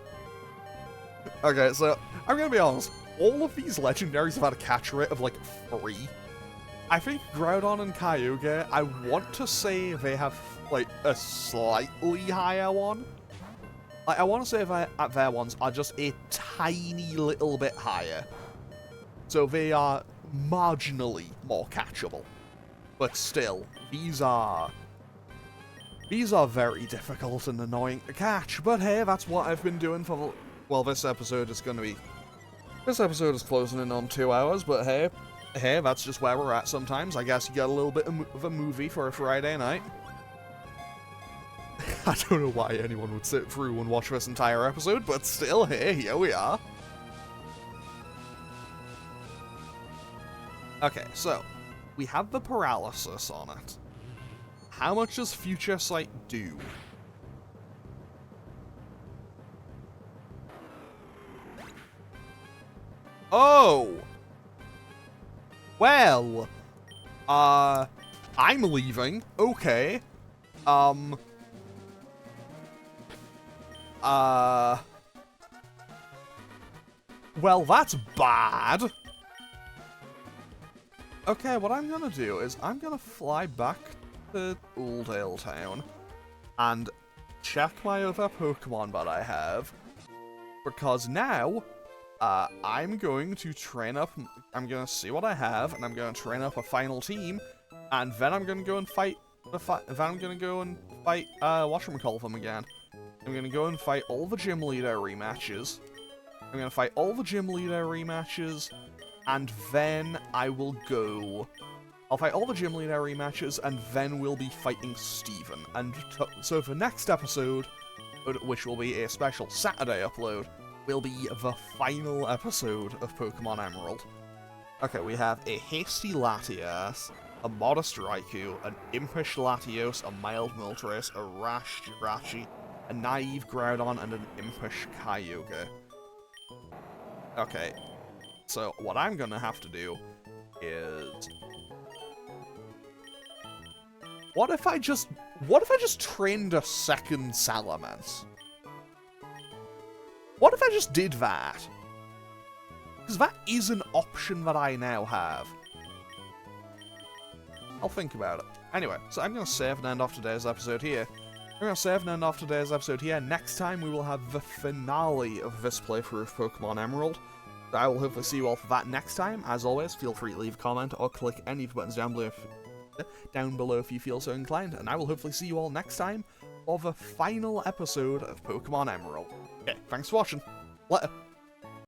Okay, so, I'm gonna be honest. All of these legendaries have had a catch rate of, like, 3. I think Groudon and Kyogre, I want to say they have, like, a slightly higher one. Like, I want to say their ones are just a tiny little bit higher. So they are marginally more catchable. But still, these are very difficult and annoying to catch. But hey, that's what I've been doing for, well, this episode is closing in on 2 hours, but hey, that's just where we're at sometimes. I guess you get a little bit of a movie for a Friday night. I don't know why anyone would sit through and watch this entire episode, but still, hey, here we are. Okay, so, we have the paralysis on it. How much does Future Sight do? Oh! Well, I'm leaving. Okay. Well, that's bad. Okay, what I'm gonna do is I'm gonna fly back to Ooldale Town and check my other Pokemon that I have, because now I'm going to train up. I'm gonna see what I have, and I'm gonna train up a final team, and then I'm gonna go and fight. Whatchamacall them again. I'm gonna go and fight all the gym leader rematches. I'm gonna fight all the gym leader rematches. And then I will go... I'll fight all the gym leader rematches, and then we'll be fighting Steven. And so for next episode, which will be a special Saturday upload, will be the final episode of Pokemon Emerald. Okay, we have a hasty Latias, a modest Raikou, an impish Latios, a mild Moltres, a rash Jirachi, a naive Groudon, and an impish Kyogre. Okay, so what I'm gonna have to do is... What if I just trained a second Salamence? What if I just did that? Because that is an option that I now have. I'll think about it. Anyway, so I'm going to save and end off today's episode here. Next time we will have the finale of this playthrough of Pokemon Emerald. I will hopefully see you all for that next time. As always, feel free to leave a comment or click any of the buttons down below if you feel so inclined. And I will hopefully see you all next time for the final episode of Pokemon Emerald. Okay, thanks for watching. Later.